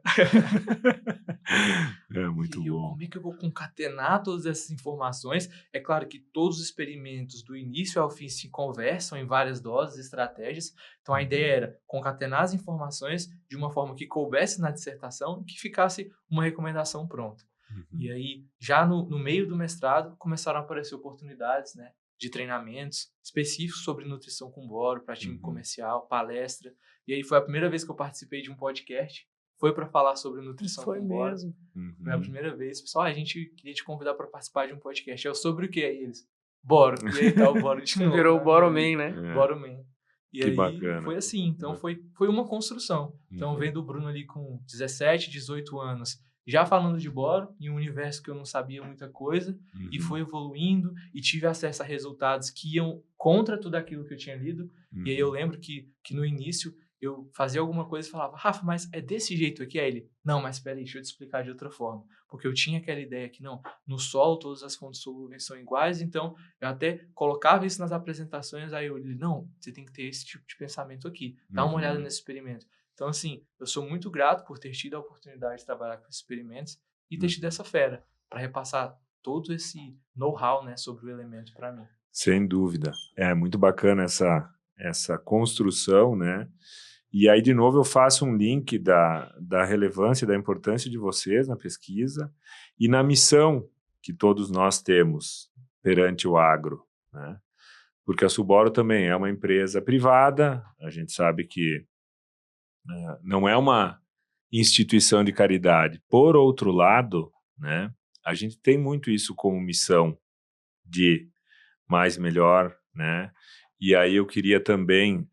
Speaker 2: É muito
Speaker 3: e eu,
Speaker 2: bom.
Speaker 3: como é que eu vou concatenar todas essas informações? É claro que todos os experimentos do início ao fim se conversam em várias doses, estratégias. Então a ideia era concatenar as informações de uma forma que coubesse na dissertação e que ficasse uma recomendação pronta. E aí, já no meio do mestrado, começaram a aparecer oportunidades, né? de treinamentos específicos sobre nutrição com boro para time comercial, palestra. E aí foi a primeira vez que eu participei de um podcast, foi para falar sobre nutrição
Speaker 1: Foi
Speaker 3: com boro.
Speaker 1: mesmo.
Speaker 3: Foi a primeira vez. Pessoal, a gente queria te convidar para participar de um podcast. É sobre o que aí eles? Boro. E aí tá o boro de novo.
Speaker 1: Virou o Boro Man, né?
Speaker 3: Boro Man. E
Speaker 2: Que
Speaker 3: aí
Speaker 2: bacana.
Speaker 3: foi assim. Então foi uma construção. Então vendo o Bruno ali com 17, 18 anos, já falando de boro, em um universo que eu não sabia muita coisa, e foi evoluindo, e tive acesso a resultados que iam contra tudo aquilo que eu tinha lido. E aí eu lembro que no início eu fazia alguma coisa e falava, Rafa, mas é desse jeito aqui? Aí ele, não, mas peraí, deixa eu te explicar de outra forma. Porque eu tinha aquela ideia que, não, no solo todas as fontes solúveis são iguais, então eu até colocava isso nas apresentações, aí eu ele, não, você tem que ter esse tipo de pensamento aqui, dá uma olhada nesse experimento. Então, assim, eu sou muito grato por ter tido a oportunidade de trabalhar com experimentos e ter tido essa fera para repassar todo esse know-how, né, sobre o elemento para mim.
Speaker 2: Sem dúvida. É muito bacana essa construção, né? E aí, de novo, eu faço um link da relevância e da importância de vocês na pesquisa e na missão que todos nós temos perante o agro, né? Porque a Suboro também é uma empresa privada, a gente sabe que não é uma instituição de caridade. Por outro lado, né, a gente tem muito isso como missão de mais melhor, né? E aí eu queria também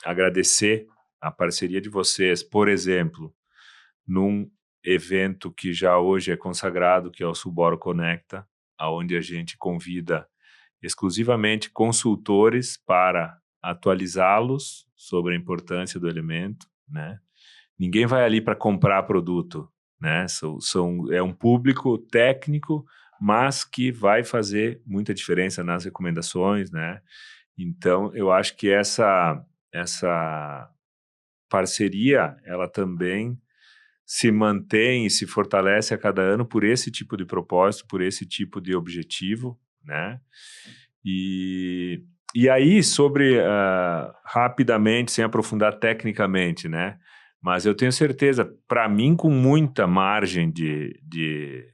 Speaker 2: agradecer a parceria de vocês, por exemplo, num evento que já hoje é consagrado, que é o Suboro Conecta, aonde a gente convida exclusivamente consultores para atualizá-los sobre a importância do elemento, né? Ninguém vai ali para comprar produto, né? É um público técnico, mas que vai fazer muita diferença nas recomendações, né? Então, eu acho que essa parceria, ela também se mantém e se fortalece a cada ano por esse tipo de propósito, por esse tipo de objetivo, né? E aí, rapidamente, sem aprofundar tecnicamente, né? Mas eu tenho certeza, para mim, com muita margem de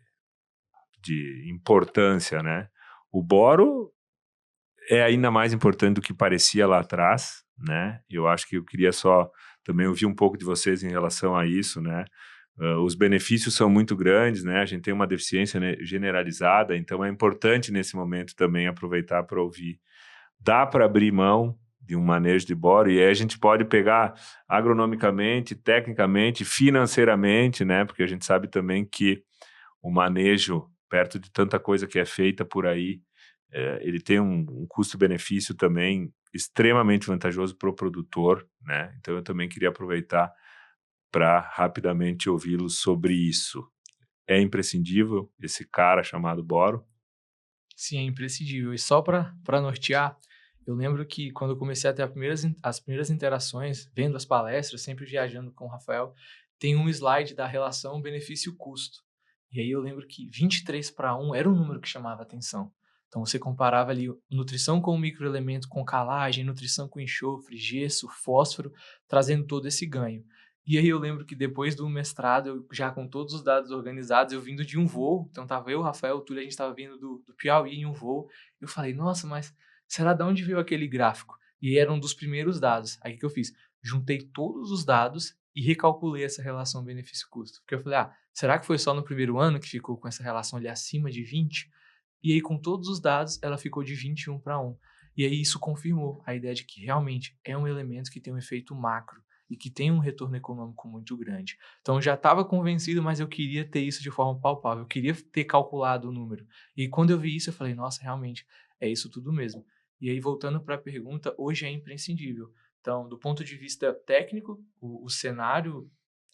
Speaker 2: importância, né? O boro é ainda mais importante do que parecia lá atrás, né? Eu acho que eu queria só também ouvir um pouco de vocês em relação a isso, né? Os benefícios são muito grandes, né? A gente tem uma deficiência, né, generalizada, então é importante nesse momento também aproveitar para ouvir. Dá para abrir mão de um manejo de boro e aí a gente pode pegar agronomicamente, tecnicamente, financeiramente, né? Porque a gente sabe também que o manejo, perto de tanta coisa que é feita por aí, ele tem um custo-benefício também extremamente vantajoso para o produtor, né? Então eu também queria aproveitar para rapidamente ouvi-los sobre isso. É imprescindível esse cara chamado boro?
Speaker 3: Sim, é imprescindível. E só para nortear, eu lembro que quando eu comecei a ter as primeiras interações, vendo as palestras, sempre viajando com o Rafael, tem um slide da relação benefício-custo. E aí eu lembro que 23:1 era um número que chamava atenção. Então você comparava ali nutrição com microelemento, com calagem, nutrição com enxofre, gesso, fósforo, trazendo todo esse ganho. E aí eu lembro que depois do mestrado, eu, já com todos os dados organizados, eu vindo de um voo, então tava eu, Rafael, o Túlio, a gente tava vindo do Piauí em um voo, eu falei, nossa, mas será de onde veio aquele gráfico? E era um dos primeiros dados. Aí o que eu fiz? Juntei todos os dados e recalculei essa relação benefício-custo. Porque eu falei, será que foi só no primeiro ano que ficou com essa relação ali acima de 20? E aí com todos os dados, ela ficou de 21:1. E aí isso confirmou a ideia de que realmente é um elemento que tem um efeito macro e que tem um retorno econômico muito grande. Então eu já estava convencido, mas eu queria ter isso de forma palpável, eu queria ter calculado o número. E quando eu vi isso, eu falei, nossa, realmente, é isso tudo mesmo. E aí, voltando para a pergunta, hoje é imprescindível. Então, do ponto de vista técnico, o cenário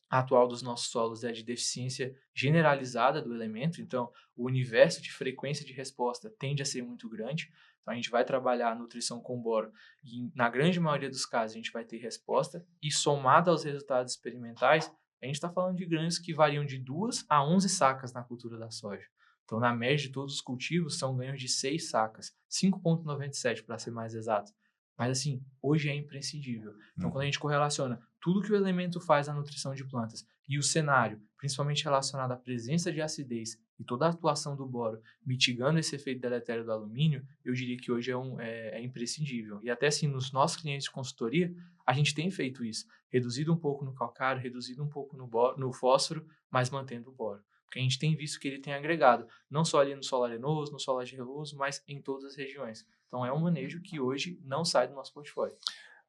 Speaker 3: atual dos nossos solos é de deficiência generalizada do elemento, então o universo de frequência de resposta tende a ser muito grande. Então a gente vai trabalhar a nutrição com boro e na grande maioria dos casos a gente vai ter resposta e somado aos resultados experimentais, a gente está falando de ganhos que variam de 2 a 11 sacas na cultura da soja. Então na média de todos os cultivos são ganhos de 6 sacas, 5,97 para ser mais exato. Mas assim, hoje é imprescindível. Então quando a gente correlaciona tudo que o elemento faz na nutrição de plantas e o cenário, principalmente relacionado à presença de acidez e toda a atuação do boro mitigando esse efeito deletério do alumínio, eu diria que hoje é imprescindível. E até assim, nos nossos clientes de consultoria, a gente tem feito isso, reduzido um pouco no calcário, reduzido um pouco no fósforo, mas mantendo o boro. Porque a gente tem visto que ele tem agregado, não só ali no solo arenoso, no solo argiloso, mas em todas as regiões. Então é um manejo que hoje não sai do nosso portfólio.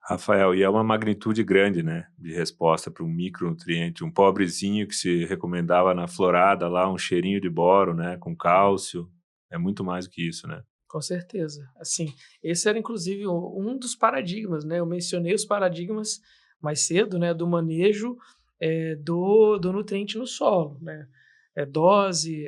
Speaker 2: Rafael, e é uma magnitude grande, né, de resposta para um micronutriente, um pobrezinho que se recomendava na florada lá, um cheirinho de boro, né, com cálcio, é muito mais do que isso, né?
Speaker 1: Com certeza. Assim, esse era inclusive um dos paradigmas, né? Eu mencionei os paradigmas mais cedo, né, do manejo do nutriente no solo, né? Dose,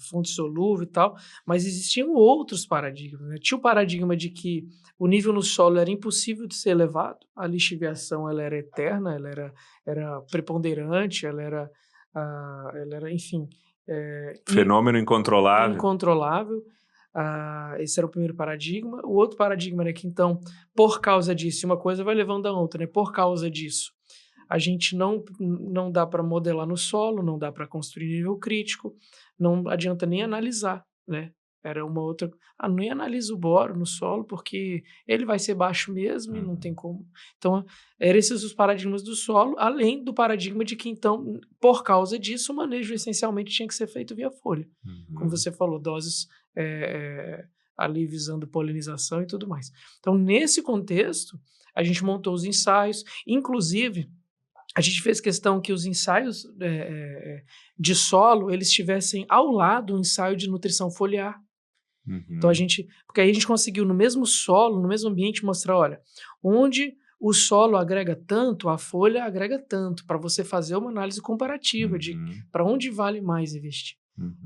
Speaker 1: fundo solúvel e tal, mas existiam outros paradigmas, né? Tinha o paradigma de que o nível no solo era impossível de ser elevado, a lixiviação ela era eterna, ela era preponderante, ela era, enfim,
Speaker 2: Fenômeno incontrolável.
Speaker 1: incontrolável. Esse era o primeiro paradigma. O outro paradigma era que, então, por causa disso, uma coisa vai levando a outra, né? Por causa disso, a gente não dá para modelar no solo, não dá para construir nível crítico, não adianta nem analisar, né? Era uma outra... nem analisa o boro no solo, porque ele vai ser baixo mesmo e não tem como. Então, eram esses os paradigmas do solo, além do paradigma de que, então, por causa disso, o manejo essencialmente tinha que ser feito via folha. Como você falou, doses ali visando polinização e tudo mais. Então, nesse contexto, a gente montou os ensaios, inclusive... A gente fez questão que os ensaios de solo, eles estivessem ao lado do ensaio de nutrição foliar. Então porque aí a gente conseguiu no mesmo solo, no mesmo ambiente, mostrar, olha, onde o solo agrega tanto, a folha agrega tanto, para você fazer uma análise comparativa de para onde vale mais investir.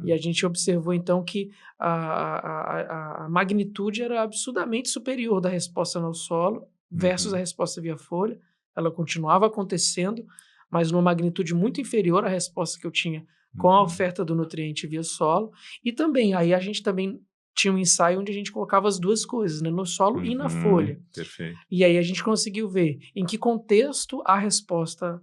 Speaker 1: E a gente observou, então, que a magnitude era absurdamente superior da resposta no solo versus a resposta via folha. Ela continuava acontecendo, mas numa magnitude muito inferior à resposta que eu tinha com a oferta do nutriente via solo. E também, aí a gente também tinha um ensaio onde a gente colocava as duas coisas, né, no solo e na folha.
Speaker 2: Perfeito.
Speaker 1: E aí a gente conseguiu ver em que contexto a resposta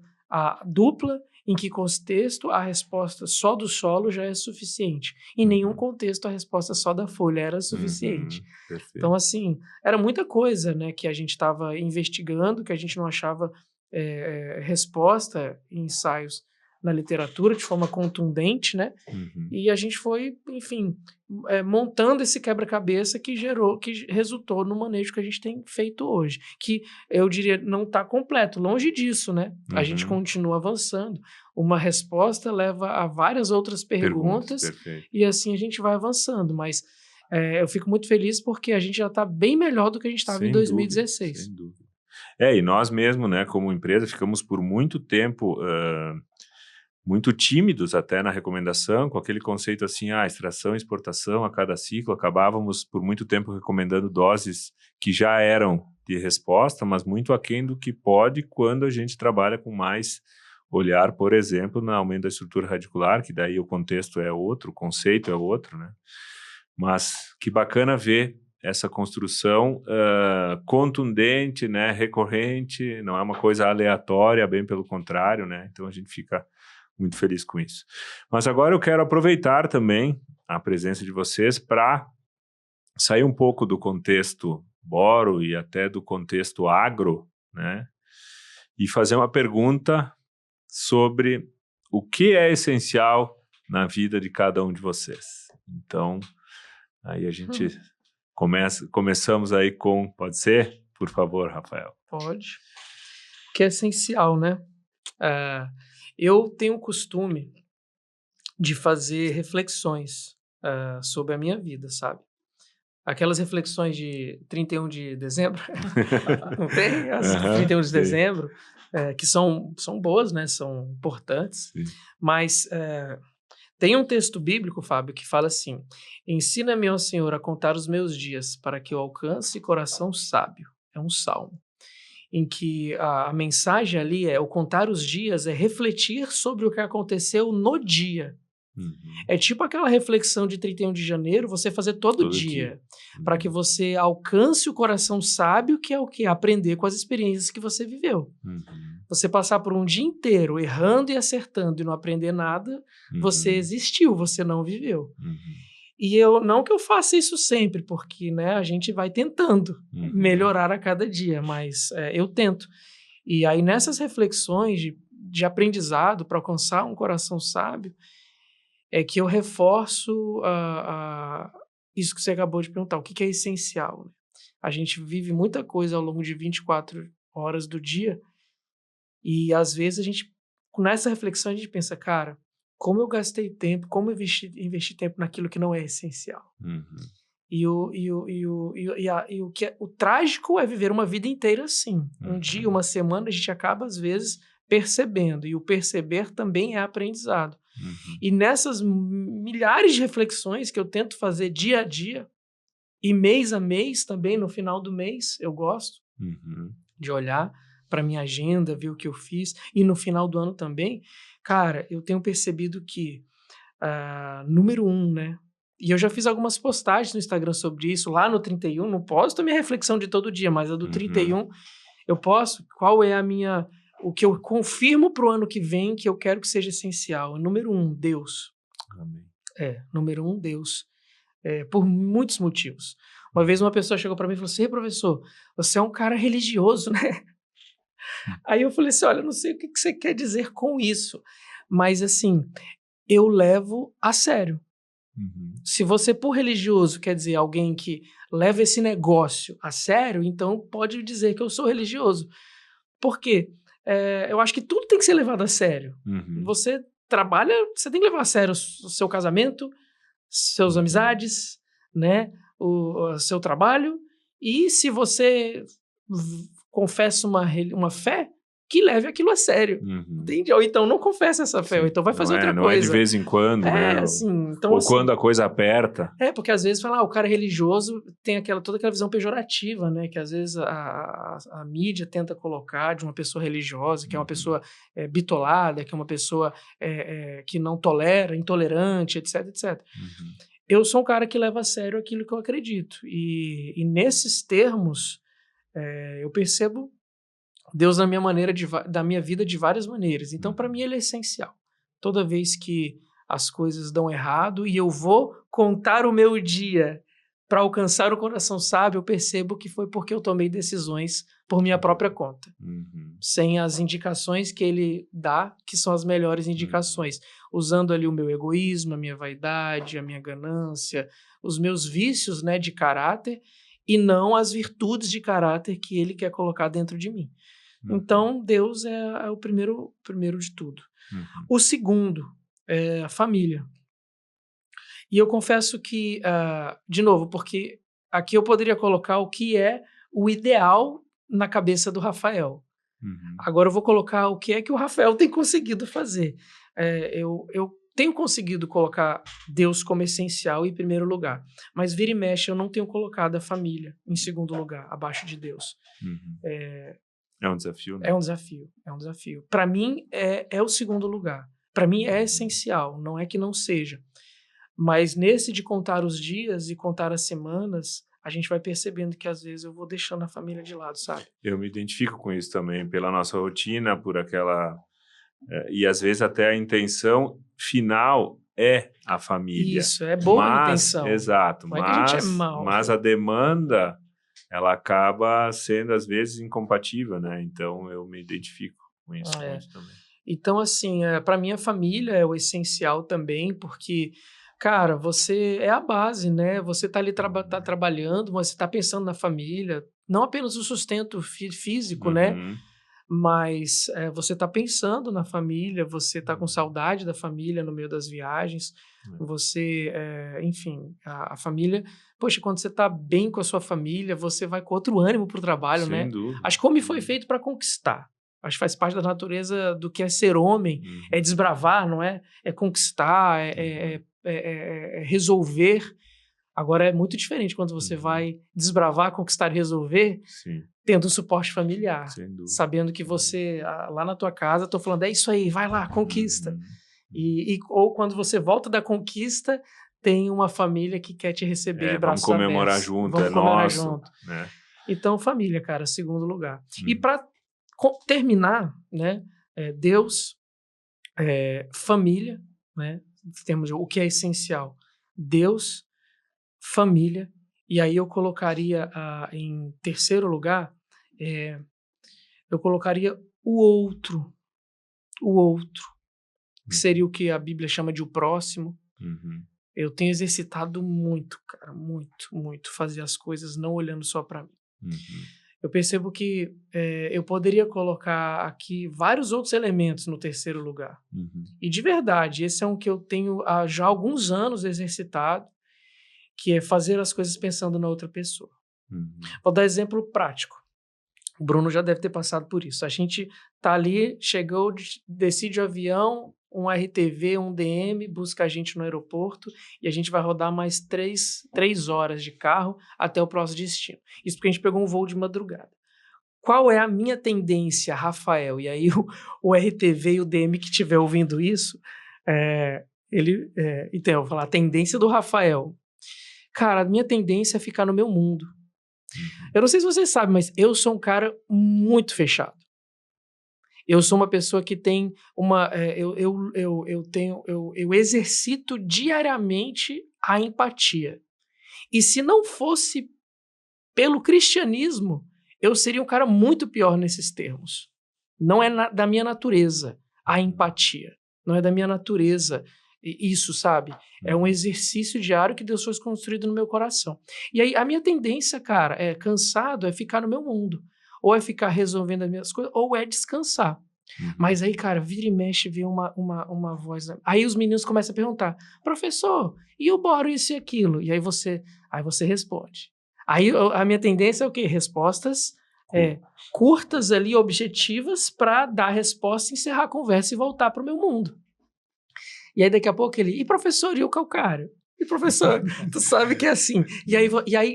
Speaker 1: dupla, em que contexto a resposta só do solo já é suficiente. Em nenhum contexto a resposta só da folha era suficiente. Então, assim, era muita coisa, né, que a gente estava investigando, que a gente não achava resposta em ensaios na literatura de forma contundente, né? E a gente foi, enfim, montando esse quebra-cabeça que resultou no manejo que a gente tem feito hoje. Que eu diria não está completo, longe disso, né? A gente continua avançando. Uma resposta leva a várias outras perguntas e assim a gente vai avançando. Mas eu fico muito feliz porque a gente já está bem melhor do que a gente estava em 2016.
Speaker 2: Sem dúvida. E nós mesmo, né, como empresa, ficamos por muito tempo... muito tímidos até na recomendação, com aquele conceito assim, extração e exportação a cada ciclo, acabávamos por muito tempo recomendando doses que já eram de resposta, mas muito aquém do que pode quando a gente trabalha com mais olhar, por exemplo, no aumento da estrutura radicular, que daí o contexto é outro, o conceito é outro, né? Mas que bacana ver essa construção contundente, né, recorrente, não é uma coisa aleatória, bem pelo contrário, né? Então a gente fica muito feliz com isso. Mas agora eu quero aproveitar também a presença de vocês para sair um pouco do contexto boro e até do contexto agro, né? E fazer uma pergunta sobre o que é essencial na vida de cada um de vocês. Então, aí a gente começamos aí com... Pode ser? Por favor, Rafael.
Speaker 1: Pode. O que é essencial, né? Eu tenho o costume de fazer reflexões sobre a minha vida, sabe? Aquelas reflexões de 31 de dezembro, não tem? As 31 de dezembro, que são boas, né? São importantes, mas tem um texto bíblico, Fábio, que fala assim: ensina-me, ó Senhor, a contar os meus dias, para que eu alcance coração sábio. É um salmo. Em que a mensagem ali o contar os dias é refletir sobre o que aconteceu no dia, É tipo aquela reflexão de 31 de janeiro, você fazer todo dia. Para que você alcance o coração sábio, que é o quê? Aprender com as experiências que você viveu. Você passar por um dia inteiro errando e acertando e não aprender nada, você existiu, você não viveu. E não que eu faça isso sempre, porque, né, a gente vai tentando melhorar a cada dia, mas eu tento. E aí nessas reflexões de aprendizado para alcançar um coração sábio, é que eu reforço isso que você acabou de perguntar, o que é essencial, né? A gente vive muita coisa ao longo de 24 horas do dia e às vezes a gente, nessa reflexão a gente pensa, cara, como eu gastei tempo, como eu investi tempo naquilo que não é essencial. O trágico é viver uma vida inteira assim. Um dia, uma semana, a gente acaba às vezes percebendo, e o perceber também é aprendizado. E nessas milhares de reflexões que eu tento fazer dia a dia, e mês a mês também, no final do mês, eu gosto de olhar para minha agenda, ver o que eu fiz, e no final do ano também, cara, eu tenho percebido que, número 1, né? E eu já fiz algumas postagens no Instagram sobre isso, lá no 31, não posto a minha reflexão de todo dia, mas a do 31, eu posto qual é o que eu confirmo pro ano que vem que eu quero que seja essencial. Número 1, Deus.
Speaker 2: Amém.
Speaker 1: Número 1, Deus. Por muitos motivos. Uma vez uma pessoa chegou para mim e falou assim, professor, você é um cara religioso, né? Aí eu falei assim, olha, eu não sei o que você quer dizer com isso, mas assim, eu levo a sério. Se você, por religioso, quer dizer alguém que leva esse negócio a sério, então pode dizer que eu sou religioso. Por quê? Eu acho que tudo tem que ser levado a sério. Você trabalha, você tem que levar a sério o seu casamento, suas amizades, né? O seu trabalho. E se você confessa uma fé, que leve aquilo a sério. Entende? Ou então não confessa essa fé, ou então vai fazer outra coisa.
Speaker 2: Não é de vez em quando, né?
Speaker 1: Assim, então,
Speaker 2: ou
Speaker 1: assim,
Speaker 2: quando a coisa aperta.
Speaker 1: Porque às vezes fala, o cara religioso tem toda aquela visão pejorativa, né? Que às vezes a mídia tenta colocar de uma pessoa religiosa, que é uma pessoa bitolada, que é uma pessoa que não tolera, intolerante, etc, etc. Eu sou um cara que leva a sério aquilo que eu acredito. E nesses termos, eu percebo Deus na da minha vida de várias maneiras. Então, para mim, ele é essencial. Toda vez que as coisas dão errado e eu vou contar o meu dia para alcançar o coração sábio, eu percebo que foi porque eu tomei decisões por minha própria conta. Sem as indicações que ele dá, que são as melhores indicações. Usando ali o meu egoísmo, a minha vaidade, a minha ganância, os meus vícios, né, de caráter, e não as virtudes de caráter que ele quer colocar dentro de mim. Então, Deus é o primeiro de tudo. O segundo é a família. E eu confesso que, de novo, porque aqui eu poderia colocar o que é o ideal na cabeça do Rafael. Agora eu vou colocar o que é que o Rafael tem conseguido fazer. Eu tenho conseguido colocar Deus como essencial em primeiro lugar, mas vira e mexe eu não tenho colocado a família em segundo lugar, abaixo de Deus.
Speaker 2: É um desafio, né?
Speaker 1: É um desafio. Para mim, é o segundo lugar. Para mim, é essencial. Não é que não seja. Mas nesse de contar os dias e contar as semanas, a gente vai percebendo que, às vezes, eu vou deixando a família de lado, sabe?
Speaker 2: Eu me identifico com isso também, pela nossa rotina, por aquela... e, às vezes, até a intenção final é a família.
Speaker 1: Isso, é boa a intenção.
Speaker 2: Exato.
Speaker 1: Não é que a gente é mau.
Speaker 2: Mas a demanda... ela acaba sendo, às vezes, incompatível, né? Então, eu me identifico com isso também.
Speaker 1: Então, assim, para mim a família é o essencial também, porque, cara, você é a base, né? Você tá ali tá trabalhando, mas você tá pensando na família, não apenas o sustento físico, né? Mas você tá pensando na família, você tá com saudade da família no meio das viagens, você, enfim, a família... Poxa, quando você tá bem com a sua família, você vai com outro ânimo pro trabalho, né?
Speaker 2: Sem dúvida.
Speaker 1: Acho que o homem foi feito para conquistar. Acho que faz parte da natureza do que é ser homem, é desbravar, não é? É conquistar, é resolver. Agora é muito diferente quando você vai desbravar, conquistar e resolver, tendo um suporte familiar. Sabendo que você, lá na tua casa, tô falando, é isso aí, vai lá, conquista. Ou quando você volta da conquista, tem uma família que quer te receber de braços abertos.
Speaker 2: Vamos comemorar junto,
Speaker 1: vamos comemorar
Speaker 2: nosso.
Speaker 1: Junto.
Speaker 2: Né?
Speaker 1: Então, família, cara, segundo lugar. E para terminar, né, Deus, família, né, temos o que é essencial. Deus, família, e aí eu colocaria em terceiro lugar, eu colocaria o outro, que seria o que a Bíblia chama de o próximo. Eu tenho exercitado muito, cara, muito, fazer as coisas não olhando só para mim. Eu percebo que eu poderia colocar aqui vários outros elementos no terceiro lugar. E de verdade, esse é um que eu tenho há já alguns anos exercitado, que é fazer as coisas pensando na outra pessoa. Vou dar exemplo prático. O Bruno já deve ter passado por isso. A gente tá ali, chegou, decide o avião, um RTV, um DM, busca a gente no aeroporto e a gente vai rodar mais 3 horas de carro até o próximo destino. Isso porque a gente pegou um voo de madrugada. Qual é a minha tendência, Rafael? E aí o RTV e o DM que estiver ouvindo isso, então eu vou falar a tendência do Rafael. Cara, a minha tendência é ficar no meu mundo. Eu não sei se vocês sabem, mas eu sou um cara muito fechado. Eu sou uma pessoa que tem uma... eu exercito diariamente a empatia. E se não fosse pelo cristianismo, eu seria um cara muito pior nesses termos. Não é da minha natureza a empatia. Não é da minha natureza isso, sabe? É um exercício diário que Deus fez construído no meu coração. E aí, a minha tendência, cara, cansado, é ficar no meu mundo. Ou é ficar resolvendo as minhas coisas, ou é descansar. Mas aí, cara, vira e mexe, vê uma voz. Aí os meninos começam a perguntar, professor, e o boro isso e aquilo? E aí você responde. Aí a minha tendência é o quê? Respostas curtas ali, objetivas, para dar a resposta, encerrar a conversa e voltar para o meu mundo. E aí daqui a pouco ele, e professor, e o calcário? E professor, tu sabe que é assim. E aí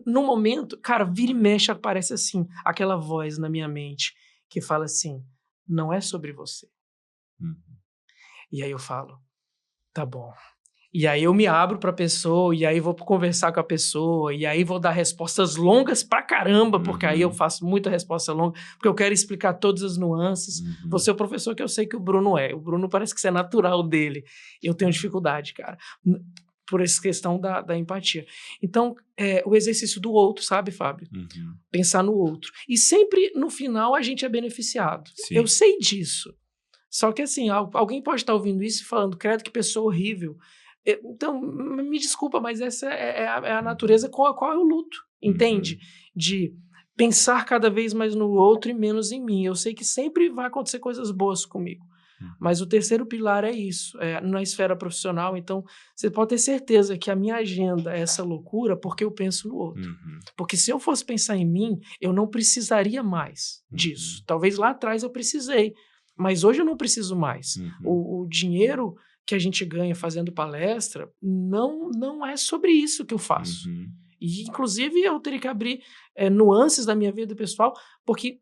Speaker 1: no momento, cara, vira e mexe, aparece assim, aquela voz na minha mente que fala assim, não é sobre você. E aí eu falo, tá bom. E aí eu me abro pra pessoa, e aí vou conversar com a pessoa, e aí vou dar respostas longas pra caramba, porque aí eu faço muita resposta longa, porque eu quero explicar todas as nuances. Você é o professor que eu sei que o Bruno é. O Bruno parece que isso é natural dele. Eu tenho dificuldade, cara, por essa questão da empatia. Então, o exercício do outro, sabe, Fábio? Pensar no outro. E sempre, no final, a gente é beneficiado. Sim. Eu sei disso. Só que, assim, alguém pode estar ouvindo isso e falando, credo, que pessoa horrível. Então, me desculpa, mas essa é a natureza com a qual eu luto, entende? De pensar cada vez mais no outro e menos em mim. Eu sei que sempre vai acontecer coisas boas comigo, mas o terceiro pilar é isso, na esfera profissional. Então, você pode ter certeza que a minha agenda é essa loucura porque eu penso no outro. Porque se eu fosse pensar em mim, eu não precisaria mais disso. Talvez lá atrás eu precisei, mas hoje eu não preciso mais. O dinheiro que a gente ganha fazendo palestra, não é sobre isso que eu faço. E, inclusive, eu teria que abrir nuances da minha vida pessoal, porque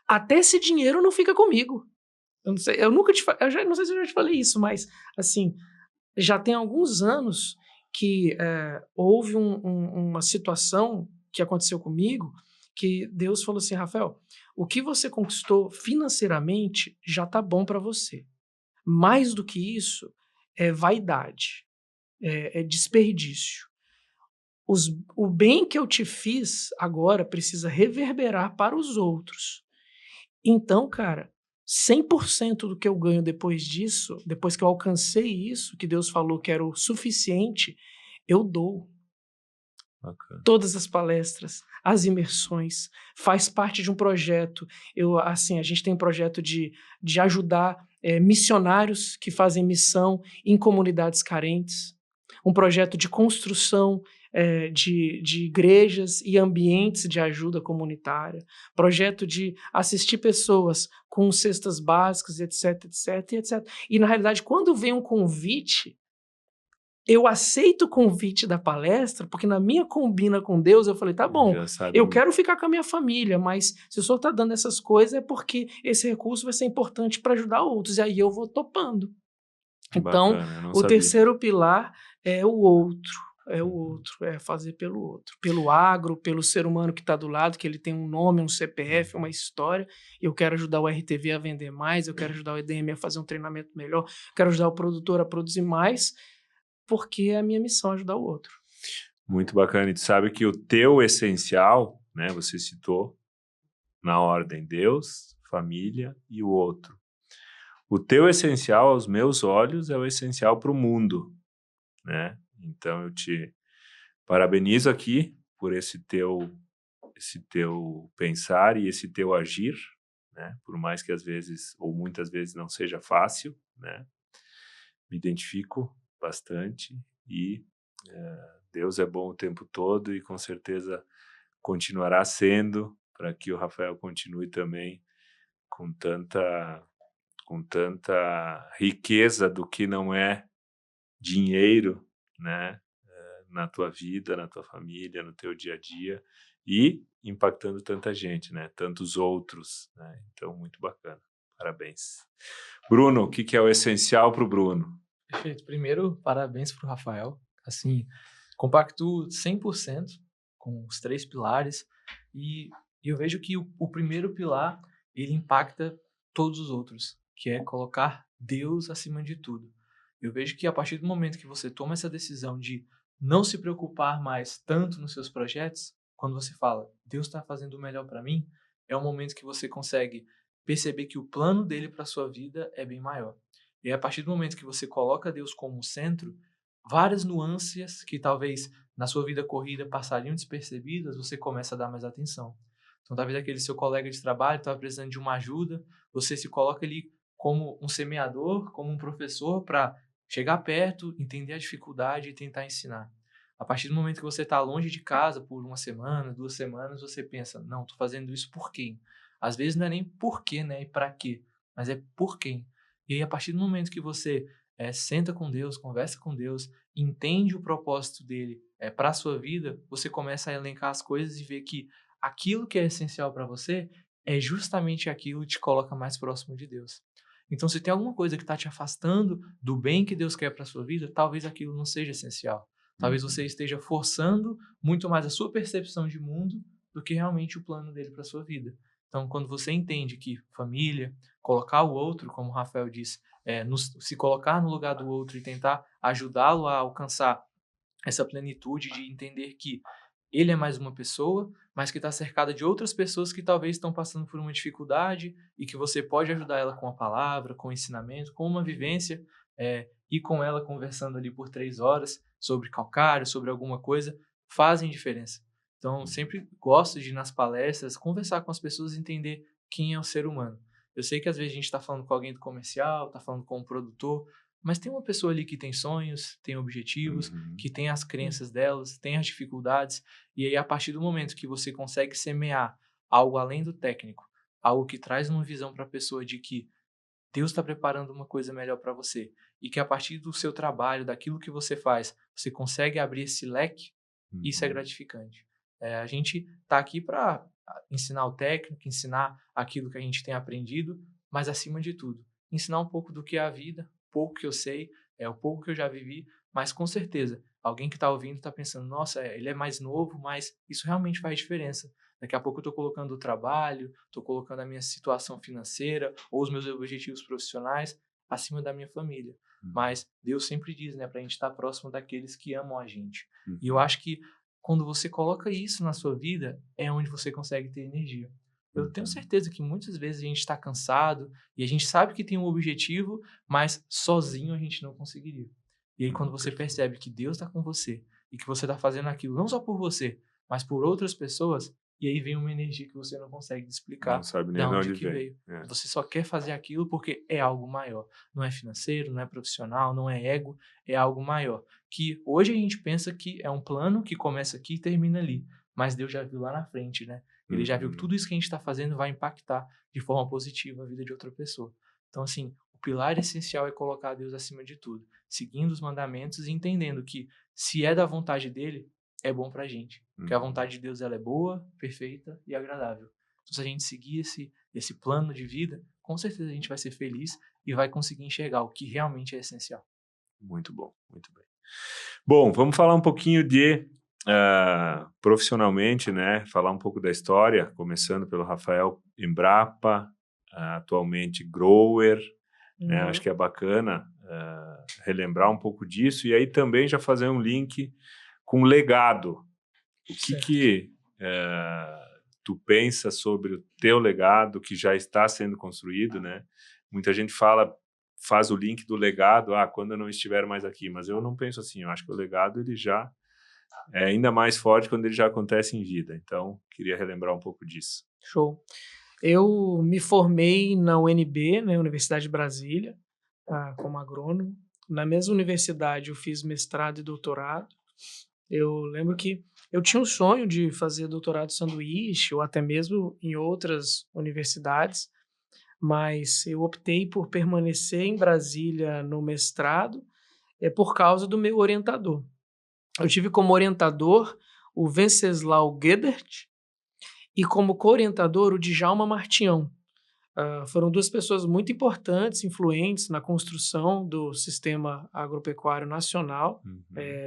Speaker 1: até esse dinheiro não fica comigo. Eu não sei, não sei se eu já te falei isso, mas, assim, já tem alguns anos que houve uma situação que aconteceu comigo, que Deus falou assim, Rafael, o que você conquistou financeiramente já tá bom para você. Mais do que isso, é vaidade, é desperdício. O bem que eu te fiz agora precisa reverberar para os outros. Então, cara, 100% do que eu ganho depois disso, depois que eu alcancei isso, que Deus falou que era o suficiente, eu dou. Todas as palestras, as imersões, faz parte de um projeto. A gente tem um projeto de ajudar missionários que fazem missão em comunidades carentes, um projeto de construção de igrejas e ambientes de ajuda comunitária, projeto de assistir pessoas com cestas básicas, etc, etc, etc. E, na realidade, quando vem um convite, eu aceito o convite da palestra, porque na minha combina com Deus, eu falei, tá bom, eu quero ficar com a minha família, mas se o senhor está dando essas coisas é porque esse recurso vai ser importante para ajudar outros, e aí eu vou topando. Então,
Speaker 2: Bacana, eu não
Speaker 1: o
Speaker 2: sabia.
Speaker 1: terceiro pilar é o outro. É o outro, é fazer pelo outro. Pelo agro, pelo ser humano que está do lado, que ele tem um nome, um CPF, uma história. Eu quero ajudar o RTV a vender mais, eu quero ajudar o EDM a fazer um treinamento melhor, quero ajudar o produtor a produzir mais, porque é a minha missão ajudar o outro.
Speaker 2: Muito bacana. E tu sabe que o teu essencial, né? Você citou na ordem Deus, família e o outro. O teu essencial, aos meus olhos, é o essencial para o mundo, né? Então, eu te parabenizo aqui por esse teu pensar e esse teu agir, né? Por mais que às vezes, ou muitas vezes, não seja fácil, né? Me identifico bastante e Deus é bom o tempo todo e com certeza continuará sendo, para que o Rafael continue também com tanta riqueza do que não é dinheiro, né, na tua vida, na tua família, no teu dia a dia e impactando tanta gente, né, tantos outros, né? Então, muito bacana. Parabéns. Bruno, o que é o essencial para o Bruno?
Speaker 3: Perfeito. Primeiro, parabéns para o Rafael. Assim, compacto 100% com os 3 pilares e eu vejo que o primeiro pilar, ele impacta todos os outros, que é colocar Deus acima de tudo. Eu vejo que a partir do momento que você toma essa decisão de não se preocupar mais tanto nos seus projetos, quando você fala, Deus está fazendo o melhor para mim, é um momento que você consegue perceber que o plano dele para sua vida é bem maior. E a partir do momento que você coloca Deus como centro, várias nuances que talvez na sua vida corrida passariam despercebidas, você começa a dar mais atenção. Então, talvez aquele seu colega de trabalho estava precisando de uma ajuda, você se coloca ali como um semeador, como um professor, para chegar perto, entender a dificuldade e tentar ensinar. A partir do momento que você está longe de casa por 1 semana, 2 semanas, você pensa, não, estou fazendo isso por quem? Às vezes não é nem por quê, né, e para quê, mas é por quem. E aí, a partir do momento que você senta com Deus, conversa com Deus, entende o propósito dele para a sua vida, você começa a elencar as coisas e ver que aquilo que é essencial para você é justamente aquilo que te coloca mais próximo de Deus. Então, se tem alguma coisa que está te afastando do bem que Deus quer para a sua vida, talvez aquilo não seja essencial. Talvez você esteja forçando muito mais a sua percepção de mundo do que realmente o plano dele para a sua vida. Então, quando você entende que família, colocar o outro, como o Rafael disse, se colocar no lugar do outro e tentar ajudá-lo a alcançar essa plenitude de entender que ele é mais uma pessoa, mas que está cercada de outras pessoas que talvez estão passando por uma dificuldade e que você pode ajudar ela com a palavra, com o ensinamento, com uma vivência, e com ela conversando ali por 3 horas sobre calcário, sobre alguma coisa, fazem diferença. Então, sempre gosto de ir nas palestras, conversar com as pessoas e entender quem é o ser humano. Eu sei que às vezes a gente está falando com alguém do comercial, está falando com um produtor, mas tem uma pessoa ali que tem sonhos, tem objetivos, que tem as crenças delas, tem as dificuldades, e aí a partir do momento que você consegue semear algo além do técnico, algo que traz uma visão para a pessoa de que Deus está preparando uma coisa melhor para você, e que a partir do seu trabalho, daquilo que você faz, você consegue abrir esse leque, isso é gratificante. A gente está aqui para ensinar o técnico, ensinar aquilo que a gente tem aprendido, mas acima de tudo, ensinar um pouco do que é a vida, pouco que eu sei, o pouco que eu já vivi, mas com certeza, alguém que está ouvindo está pensando, nossa, ele é mais novo, mas isso realmente faz diferença. Daqui a pouco eu estou colocando o trabalho, estou colocando a minha situação financeira ou os meus objetivos profissionais acima da minha família. Mas Deus sempre diz, né, para a gente estar próximo daqueles que amam a gente. E eu acho que quando você coloca isso na sua vida, é onde você consegue ter energia. Eu tenho certeza que muitas vezes a gente está cansado e a gente sabe que tem um objetivo, mas sozinho a gente não conseguiria. E aí, quando você percebe que Deus está com você e que você está fazendo aquilo não só por você, mas por outras pessoas, e aí vem uma energia que você não consegue explicar
Speaker 2: Não sabe
Speaker 3: de
Speaker 2: nem de
Speaker 3: onde
Speaker 2: onde
Speaker 3: que
Speaker 2: vem.
Speaker 3: veio. Você só quer fazer aquilo porque é algo maior. Não é financeiro, não é profissional, não é ego, é algo maior. Que hoje a gente pensa que é um plano que começa aqui e termina ali. Mas Deus já viu lá na frente, né? Ele já viu que tudo isso que a gente está fazendo vai impactar de forma positiva a vida de outra pessoa. Então, assim, o pilar essencial é colocar Deus acima de tudo, seguindo os mandamentos e entendendo que, se é da vontade dele, é bom pra gente. Porque a vontade de Deus ela é boa, perfeita e agradável. Então, se a gente seguir esse plano de vida, com certeza a gente vai ser feliz e vai conseguir enxergar o que realmente é essencial.
Speaker 2: Muito bom, muito bem. Bom, vamos falar um pouquinho de profissionalmente, né? Falar um pouco da história, começando pelo Rafael Embrapa, atualmente grower, né? Acho que é bacana relembrar um pouco disso e aí também já fazer um link com legado. O que tu pensa sobre o teu legado que já está sendo construído, né? Muita gente faz o link do legado, quando eu não estiver mais aqui, mas eu não penso assim, eu acho que o legado ele já é ainda mais forte quando ele já acontece em vida, então queria relembrar um pouco disso.
Speaker 1: Show. Eu me formei na UNB, né, Universidade de Brasília, como agrônomo. Na mesma universidade eu fiz mestrado e doutorado. Eu lembro que eu tinha um sonho de fazer doutorado sanduíche ou até mesmo em outras universidades, mas eu optei por permanecer em Brasília no mestrado por causa do meu orientador. Eu tive como orientador o Venceslau Gedert e como co-orientador o Djalma Martião. Foram duas pessoas muito importantes, influentes na construção do sistema agropecuário nacional,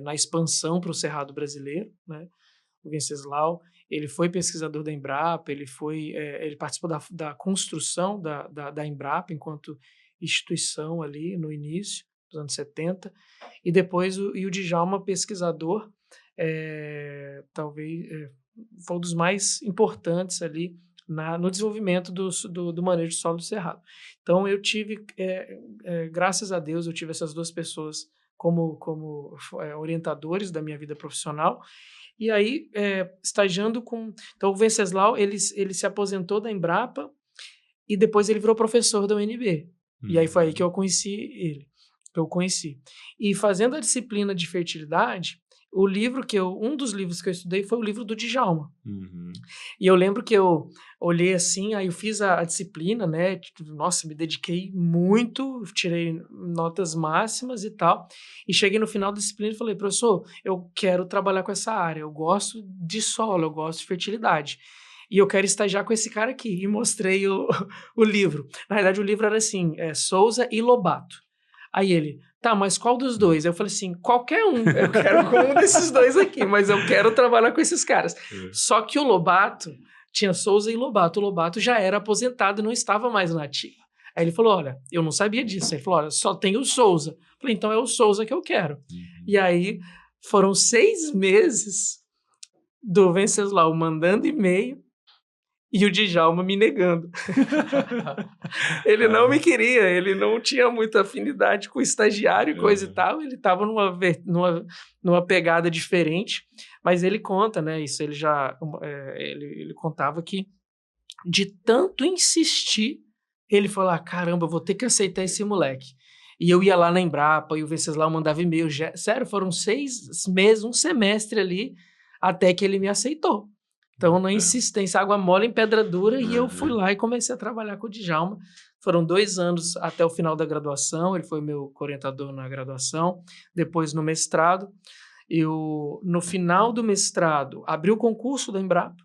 Speaker 1: na expansão para o Cerrado brasileiro, né? O Venceslau, ele foi pesquisador da Embrapa, ele participou da construção da Embrapa enquanto instituição ali no início dos anos 70, e depois o Djalma, pesquisador, talvez foi um dos mais importantes ali no desenvolvimento do manejo de solo do Cerrado. Então eu tive, graças a Deus, eu tive essas duas pessoas como orientadores da minha vida profissional. E aí, estagiando com... Então, o Venceslau, ele se aposentou da Embrapa e depois ele virou professor da UNB. E aí foi aí que eu conheci ele. E fazendo a disciplina de fertilidade, um dos livros que eu estudei foi o livro do Djalma. E eu lembro que eu olhei assim, aí eu fiz a disciplina, né? Nossa, me dediquei muito, tirei notas máximas e tal. E cheguei no final da disciplina e falei, professor, eu quero trabalhar com essa área, eu gosto de solo, eu gosto de fertilidade. E eu quero estagiar com esse cara aqui. E mostrei o livro. Na verdade, o livro era assim, Souza e Lobato. Aí ele, tá, mas qual dos dois? Eu falei assim, qualquer um. Eu quero com um desses dois aqui, mas eu quero trabalhar com esses caras. Só que o Lobato, tinha Souza e Lobato. O Lobato já era aposentado e não estava mais na ativa. Aí ele falou, olha, eu não sabia disso. Ele falou, olha, só tem o Souza. Eu falei, então é o Souza que eu quero. E aí foram 6 meses do Venceslau mandando e-mail e o Djalma me negando. Ele não me queria, ele não tinha muita afinidade com o estagiário e coisa e tal, ele estava numa pegada diferente, mas ele conta, né, isso ele já, ele contava que de tanto insistir, ele falou, caramba, eu vou ter que aceitar esse moleque. E eu ia lá na Embrapa e o Venceslau mandava e-mail, sério, foram 6 meses, um semestre ali, até que ele me aceitou. Então, na insistência, água mole em pedra dura, e eu fui lá e comecei a trabalhar com o Djalma. Foram 2 anos até o final da graduação, ele foi meu orientador na graduação, depois no mestrado. No final do mestrado, abri o concurso da Embrapa,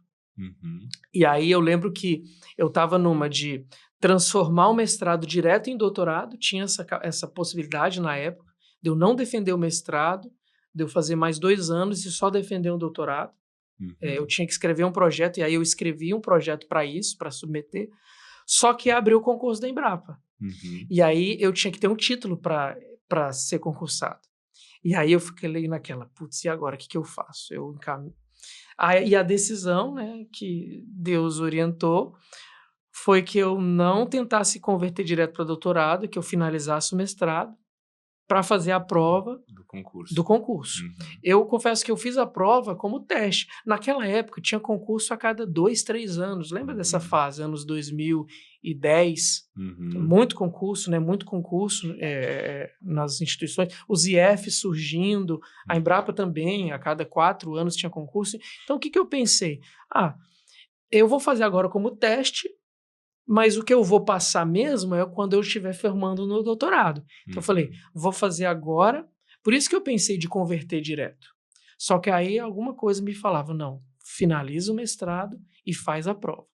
Speaker 1: e aí eu lembro que eu estava numa de transformar o mestrado direto em doutorado, tinha essa possibilidade na época, de eu não defender o mestrado, de eu fazer mais 2 anos e só defender um doutorado. Eu tinha que escrever um projeto, e aí eu escrevi um projeto para isso, para submeter, só que abriu o concurso da Embrapa. E aí eu tinha que ter um título para ser concursado. E aí eu fiquei naquela, putz, e agora, o que eu faço? Eu encaminho. E a decisão, né, que Deus orientou foi que eu não tentasse converter direto para doutorado, que eu finalizasse o mestrado, para fazer a prova do concurso. Eu confesso que eu fiz a prova como teste. Naquela época, tinha concurso a cada 2, 3 anos. Lembra dessa fase, anos 2010? Muito concurso, né? Muito concurso nas instituições. Os IFs surgindo, a Embrapa também, a cada 4 anos tinha concurso. Então, o que eu pensei? Eu vou fazer agora como teste, mas o que eu vou passar mesmo é quando eu estiver formando no doutorado. Então eu falei, vou fazer agora. Por isso que eu pensei de converter direto. Só que aí alguma coisa me falava, não, finaliza o mestrado e faz a prova.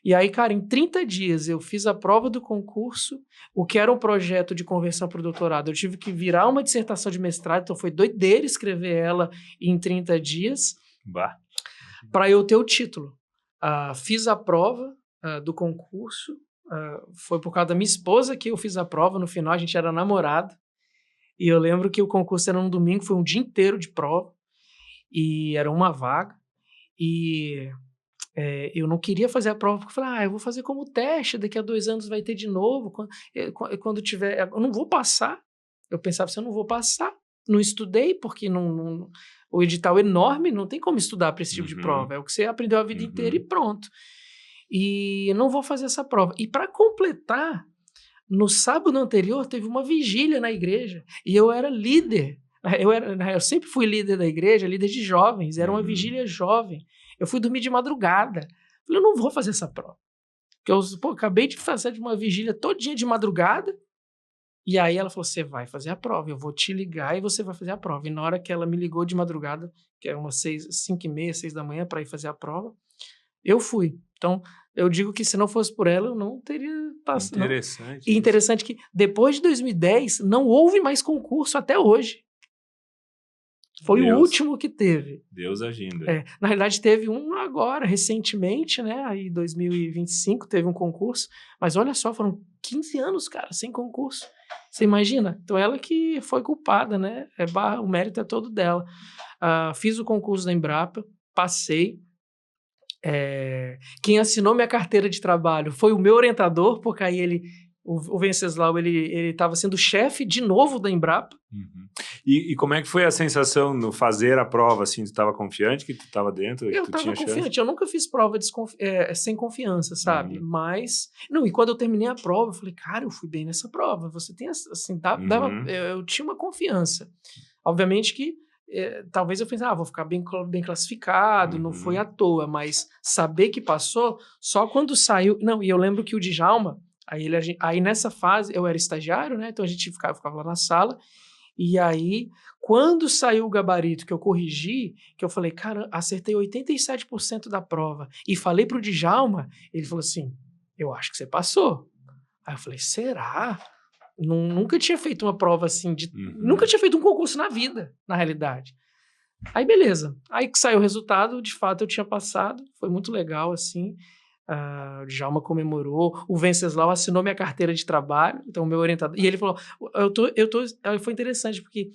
Speaker 1: E aí, cara, em 30 dias eu fiz a prova do concurso, o que era um projeto de conversão para o doutorado. Eu tive que virar uma dissertação de mestrado, então foi doideira escrever ela em 30 dias para eu ter o título. Fiz a prova do concurso, foi por causa da minha esposa que eu fiz a prova, no final a gente era namorado, e eu lembro que o concurso era um domingo, foi um dia inteiro de prova, e era uma vaga, e eu não queria fazer a prova, porque eu falei, eu vou fazer como teste, daqui a 2 anos vai ter de novo, quando tiver, eu não vou passar. Eu pensava assim, eu não vou passar, não estudei, porque o edital é enorme, não tem como estudar para esse tipo de prova, é o que você aprendeu a vida inteira e pronto. E não vou fazer essa prova. E para completar, no sábado anterior teve uma vigília na igreja, e eu era líder, eu sempre fui líder da igreja, líder de jovens, era uma vigília jovem. Eu fui dormir de madrugada. Falei, eu não vou fazer essa prova. Porque eu acabei de fazer uma vigília todinha de madrugada. E aí ela falou, você vai fazer a prova. Eu vou te ligar e você vai fazer a prova. E na hora que ela me ligou de madrugada, que era umas 5h30, 6 da manhã, para ir fazer a prova, eu fui. Então, eu digo que se não fosse por ela, eu não teria passado.
Speaker 2: Interessante.
Speaker 1: E interessante que depois de 2010, não houve mais concurso até hoje. Foi o último que teve.
Speaker 2: Deus agindo.
Speaker 1: Na realidade, teve um agora, recentemente, né? Aí, em 2025, teve um concurso. Mas olha só, foram 15 anos, cara, sem concurso. Você imagina? Então, ela que foi culpada, né? O mérito é todo dela. Fiz o concurso da Embrapa, passei. Quem assinou minha carteira de trabalho foi o meu orientador, porque aí o Venceslau, ele estava sendo chefe de novo da Embrapa.
Speaker 2: E como é que foi a sensação no fazer a prova, assim, tu estava confiante que tu estava dentro?
Speaker 1: Eu estava confiante, eu nunca fiz prova sem confiança, sabe? Mas, e quando eu terminei a prova, eu falei, cara, eu fui bem nessa prova, você tem, assim, eu tinha uma confiança. Obviamente que, talvez eu pense, vou ficar bem classificado, não foi à toa, mas saber que passou, só quando saiu, e eu lembro que o Djalma, aí nessa fase, eu era estagiário, né? Então a gente ficava lá na sala. E aí, quando saiu o gabarito que eu corrigi, que eu falei, cara, acertei 87% da prova. E falei pro Djalma, ele falou assim, eu acho que você passou. Aí eu falei, será? Nunca tinha feito uma prova assim, nunca tinha feito um concurso na vida, na realidade. Aí, beleza. Aí que saiu o resultado, de fato eu tinha passado, foi muito legal, assim. O Djalma comemorou, o Venceslau assinou minha carteira de trabalho, então o meu orientador, e ele falou, foi interessante, porque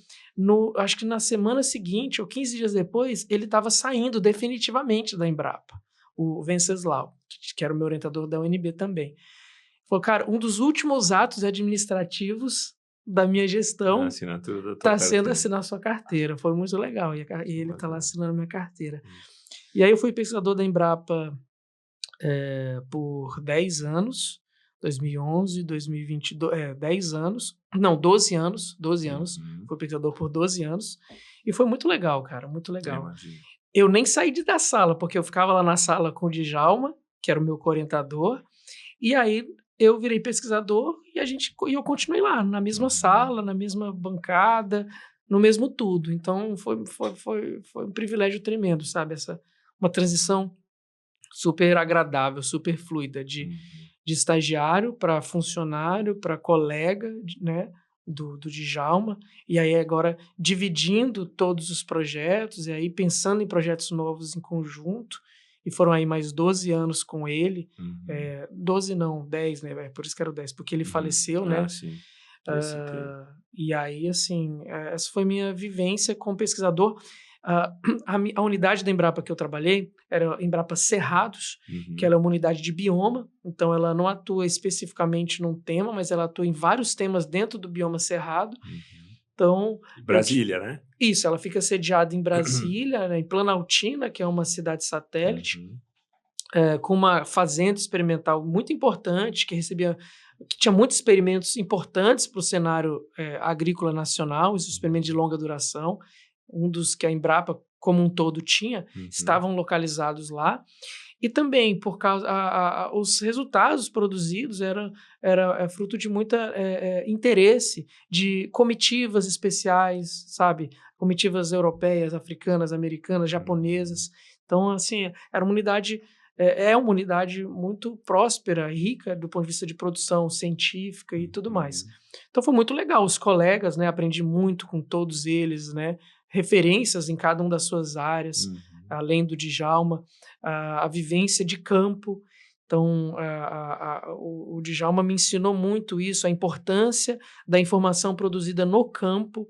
Speaker 1: acho que na semana seguinte, ou 15 dias depois, ele estava saindo definitivamente da Embrapa, o Venceslau, que era o meu orientador da UNB também. Ele falou, cara, um dos últimos atos administrativos da minha gestão está sendo assinar sua carteira, foi muito legal, e ele está lá assinando minha carteira. E aí eu fui pesquisador da Embrapa por 10 anos, 2011, 2022, 10 anos, não, 12 anos, fui pesquisador por 12 anos, e foi muito legal, cara, muito legal. Eu nem saí da sala, porque eu ficava lá na sala com o Djalma, que era o meu co-orientador, e aí eu virei pesquisador e eu continuei lá, na mesma sala, na mesma bancada, no mesmo tudo, então foi um privilégio tremendo, sabe, uma transição super agradável, super fluida, de estagiário para funcionário, para colega, né, do Djalma, e aí agora dividindo todos os projetos, e aí pensando em projetos novos em conjunto, e foram aí mais 12 anos com ele, 12 não, 10, né, por isso que era o 10, porque ele faleceu, né,
Speaker 2: sim.
Speaker 1: e aí, assim, essa foi minha vivência como pesquisador. A unidade da Embrapa que eu trabalhei era a Embrapa Cerrados, que ela é uma unidade de bioma, então ela não atua especificamente num tema, mas ela atua em vários temas dentro do bioma Cerrado. Então,
Speaker 2: Brasília, né?
Speaker 1: Isso, ela fica sediada em Brasília, né, em Planaltina, que é uma cidade satélite, com uma fazenda experimental muito importante, que tinha muitos experimentos importantes para o cenário agrícola nacional, esses experimentos de longa duração, um dos que a Embrapa como um todo tinha, estavam localizados lá, e também por causa os resultados produzidos era fruto de muito interesse de comitivas especiais, sabe, comitivas europeias, africanas, americanas, japonesas. Então, assim, era uma unidade é uma unidade muito próspera, rica do ponto de vista de produção científica e tudo mais. Então foi muito legal, os colegas, né, aprendi muito com todos eles, né, referências em cada uma das suas áreas, além do Djalma, a vivência de campo. Então, o Djalma me ensinou muito isso, a importância da informação produzida no campo,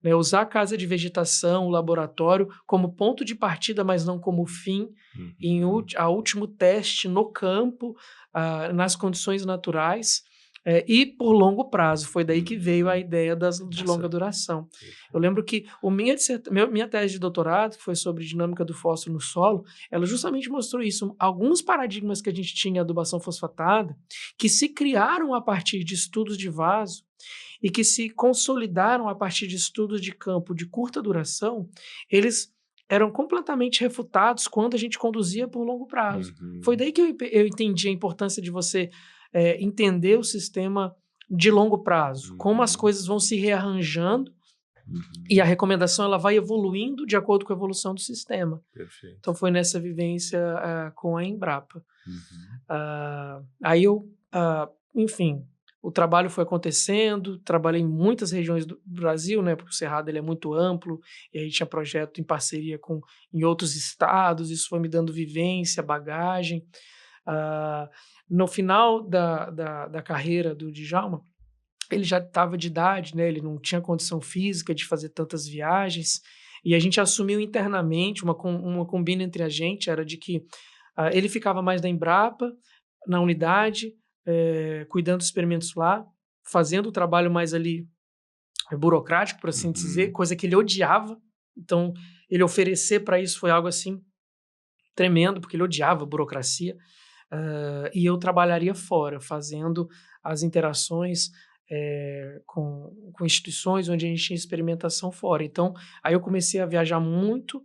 Speaker 1: né, usar a casa de vegetação, o laboratório, como ponto de partida, mas não como fim, em último teste no campo, nas condições naturais, e por longo prazo. Foi daí que veio a ideia de longa duração. Eu lembro que minha tese de doutorado, que foi sobre dinâmica do fósforo no solo, ela justamente mostrou isso. Alguns paradigmas que a gente tinha em adubação fosfatada, que se criaram a partir de estudos de vaso e que se consolidaram a partir de estudos de campo de curta duração, eles eram completamente refutados quando a gente conduzia por longo prazo. Foi daí que eu entendi a importância de você entender o sistema de longo prazo, como as coisas vão se rearranjando e a recomendação ela vai evoluindo de acordo com a evolução do sistema.
Speaker 2: Perfeito.
Speaker 1: Então foi nessa vivência com a Embrapa. Aí enfim, o trabalho foi acontecendo, trabalhei em muitas regiões do Brasil, né, porque o Cerrado ele é muito amplo, e aí tinha projeto em parceria em outros estados, isso foi me dando vivência, bagagem. No final da carreira do Djalma, ele já estava de idade, né, ele não tinha condição física de fazer tantas viagens, e a gente assumiu internamente, uma combina entre a gente, era de que ele ficava mais da Embrapa, na unidade, cuidando dos experimentos lá, fazendo o trabalho mais ali burocrático, por assim dizer, coisa que ele odiava. Então, ele oferecer para isso foi algo assim tremendo, porque ele odiava a burocracia. E eu trabalharia fora, fazendo as interações com instituições onde a gente tinha experimentação fora. Então, aí eu comecei a viajar muito,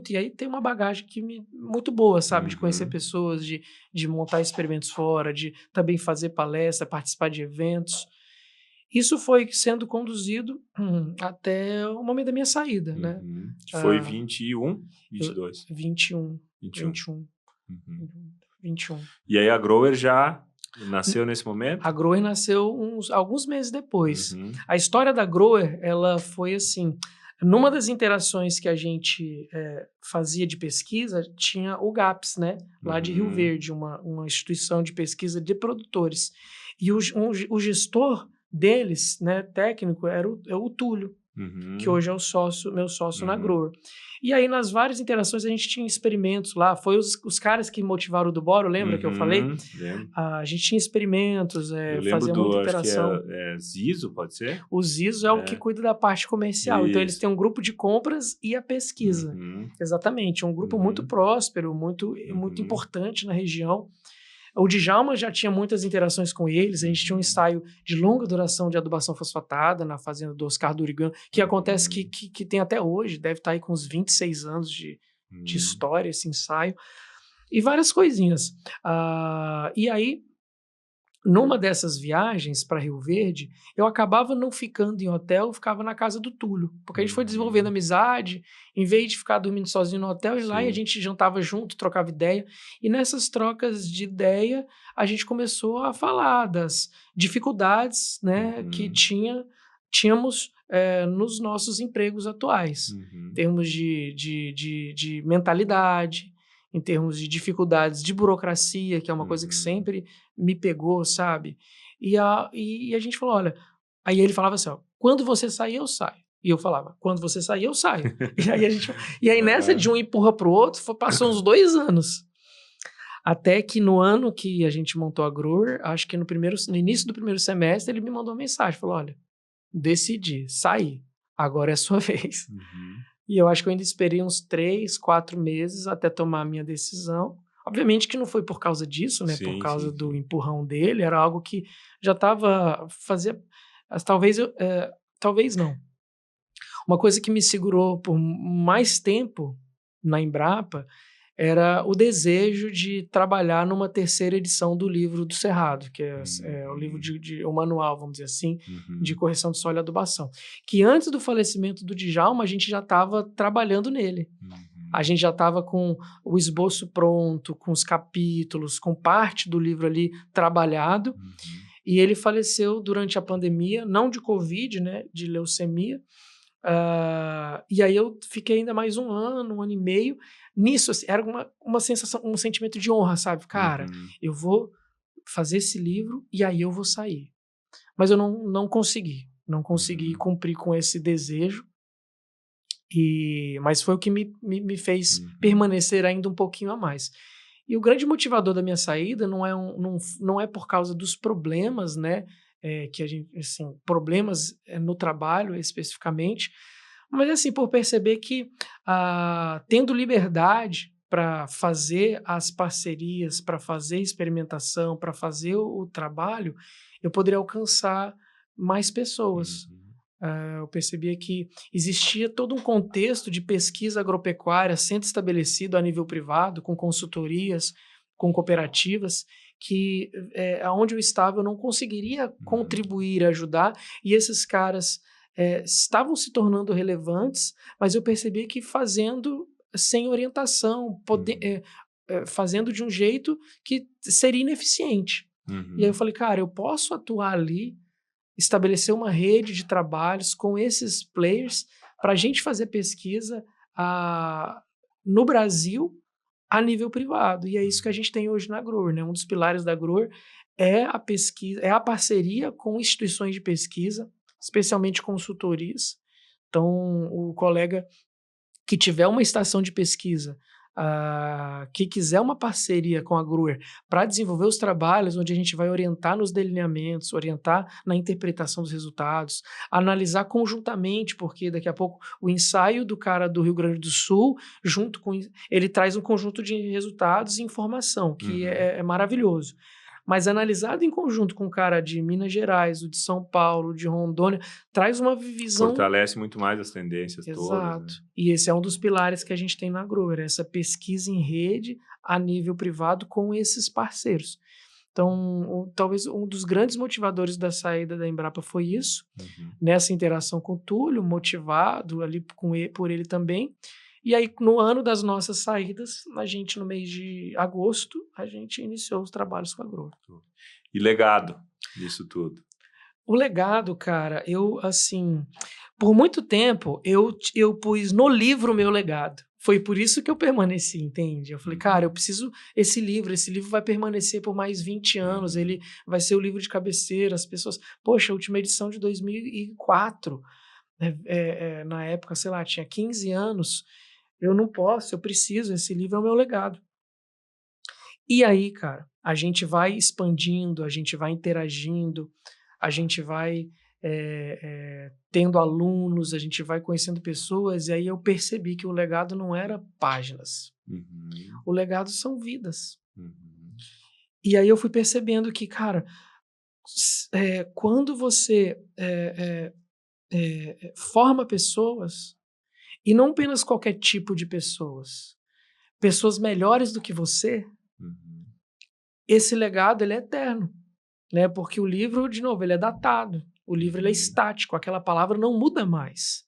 Speaker 1: e aí tem uma bagagem muito boa, sabe? De conhecer pessoas, de montar experimentos fora, de também fazer palestra, participar de eventos. Isso foi sendo conduzido até o momento da minha saída, né?
Speaker 2: Foi 21, 22?
Speaker 1: 21. 21.
Speaker 2: E aí a Grower já nasceu nesse momento?
Speaker 1: A Grower nasceu alguns meses depois. A história da Grower, ela foi assim, numa das interações que a gente fazia de pesquisa, tinha o GAPS, né? Lá de Rio Verde, uma instituição de pesquisa de produtores. E o gestor deles, né, técnico, era o Túlio, que hoje é meu sócio na Grower. E aí, nas várias interações, a gente tinha experimentos lá. Foi os caras que motivaram o do Boro, lembra que eu falei?
Speaker 2: Lembro.
Speaker 1: A gente tinha experimentos, fazia muita interação.
Speaker 2: Acho que é Ziso, pode ser?
Speaker 1: O Ziso é o que cuida da parte comercial. Isso. Então, eles têm um grupo de compras e a pesquisa. Exatamente. Um grupo muito próspero, muito importante na região. O Djalma já tinha muitas interações com eles. A gente tinha um ensaio de longa duração de adubação fosfatada na fazenda do Oscar Durigan, que acontece que tem até hoje, deve estar aí com uns 26 anos de história esse ensaio, e várias coisinhas. E aí, numa dessas viagens para Rio Verde, eu acabava não ficando em hotel, eu ficava na casa do Túlio, porque a gente foi desenvolvendo amizade, em vez de ficar dormindo sozinho no hotel, e lá a gente jantava junto, trocava ideia, e nessas trocas de ideia, a gente começou a falar das dificuldades, né, que tínhamos nos nossos empregos atuais, em termos de mentalidade, em termos de dificuldades de burocracia, que é uma coisa que sempre me pegou, sabe? E a gente falou, olha... Aí ele falava assim, ó, quando você sair, eu saio. E eu falava, quando você sair, eu saio. E aí nessa de um empurra pro outro, passou uns 2 anos. Até que no ano que a gente montou a Grower, acho que no início do primeiro semestre, ele me mandou uma mensagem, falou, olha, decidi, saí, agora é a sua vez. E eu acho que eu ainda esperei uns 3, 4 meses até tomar a minha decisão. Obviamente que não foi por causa disso, né? Por causa do empurrão dele. Era algo que já estava... Talvez não. Uma coisa que me segurou por mais tempo na Embrapa era o desejo de trabalhar numa 3ª edição do livro do Cerrado, que é o livro o manual, vamos dizer assim, de correção de solo e adubação. Que antes do falecimento do Djalma, a gente já estava trabalhando nele. A gente já estava com o esboço pronto, com os capítulos, com parte do livro ali trabalhado. E ele faleceu durante a pandemia, não de Covid, né, de leucemia. E aí eu fiquei ainda mais um ano e meio. Nisso, assim, era uma sensação, um sentimento de honra, sabe? Cara, eu vou fazer esse livro e aí eu vou sair. Mas eu não consegui. Não consegui cumprir com esse desejo. Mas foi o que me fez permanecer ainda um pouquinho a mais. E o grande motivador da minha saída não é por causa dos problemas, né? Que a gente, assim, problemas no trabalho especificamente, mas assim, por perceber que tendo liberdade para fazer as parcerias, para fazer experimentação, para fazer o trabalho, eu poderia alcançar mais pessoas. Eu percebia que existia todo um contexto de pesquisa agropecuária sendo estabelecido a nível privado, com consultorias, com cooperativas, que aonde eu estava eu não conseguiria contribuir, ajudar, e esses caras estavam se tornando relevantes, mas eu percebia que fazendo sem orientação, fazendo de um jeito que seria ineficiente. E aí eu falei, cara, eu posso atuar ali, estabelecer uma rede de trabalhos com esses players para a gente fazer pesquisa no Brasil a nível privado. E é isso que a gente tem hoje na Grower, né? Um dos pilares da Grower é a pesquisa, é a parceria com instituições de pesquisa, especialmente consultorias. Então, o colega que tiver uma estação de pesquisa, que quiser uma parceria com a Grower para desenvolver os trabalhos, onde a gente vai orientar nos delineamentos, orientar na interpretação dos resultados, analisar conjuntamente, porque daqui a pouco o ensaio do cara do Rio Grande do Sul, junto com ele traz um conjunto de resultados e informação, que é maravilhoso. Mas analisado em conjunto com o cara de Minas Gerais, o de São Paulo, de Rondônia, traz uma visão...
Speaker 2: Fortalece muito mais as tendências todas.
Speaker 1: Exato.
Speaker 2: Né?
Speaker 1: E esse é um dos pilares que a gente tem na Grower, essa pesquisa em rede a nível privado com esses parceiros. Então, talvez um dos grandes motivadores da saída da Embrapa foi isso, nessa interação com o Túlio, motivado ali por ele também. E aí, no ano das nossas saídas, a gente, no mês de agosto, a gente iniciou os trabalhos com a Grower.
Speaker 2: E legado disso tudo?
Speaker 1: O legado, cara, assim, por muito tempo, eu pus no livro o meu legado. Foi por isso que eu permaneci, entende? Eu falei, cara, eu preciso esse livro vai permanecer por mais 20 anos, ele vai ser o livro de cabeceira, as pessoas... Poxa, a última edição de 2004, na época, sei lá, tinha 15 anos... Eu não posso, eu preciso, esse livro é o meu legado. E aí, cara, a gente vai expandindo, a gente vai interagindo, a gente vai tendo alunos, a gente vai conhecendo pessoas, e aí eu percebi que o legado não era páginas. O legado são vidas. E aí eu fui percebendo que, cara, quando você forma pessoas, e não apenas qualquer tipo de pessoas melhores do que você, esse legado ele é eterno, né? Porque o livro, de novo, ele é datado, o livro ele é estático, aquela palavra não muda mais.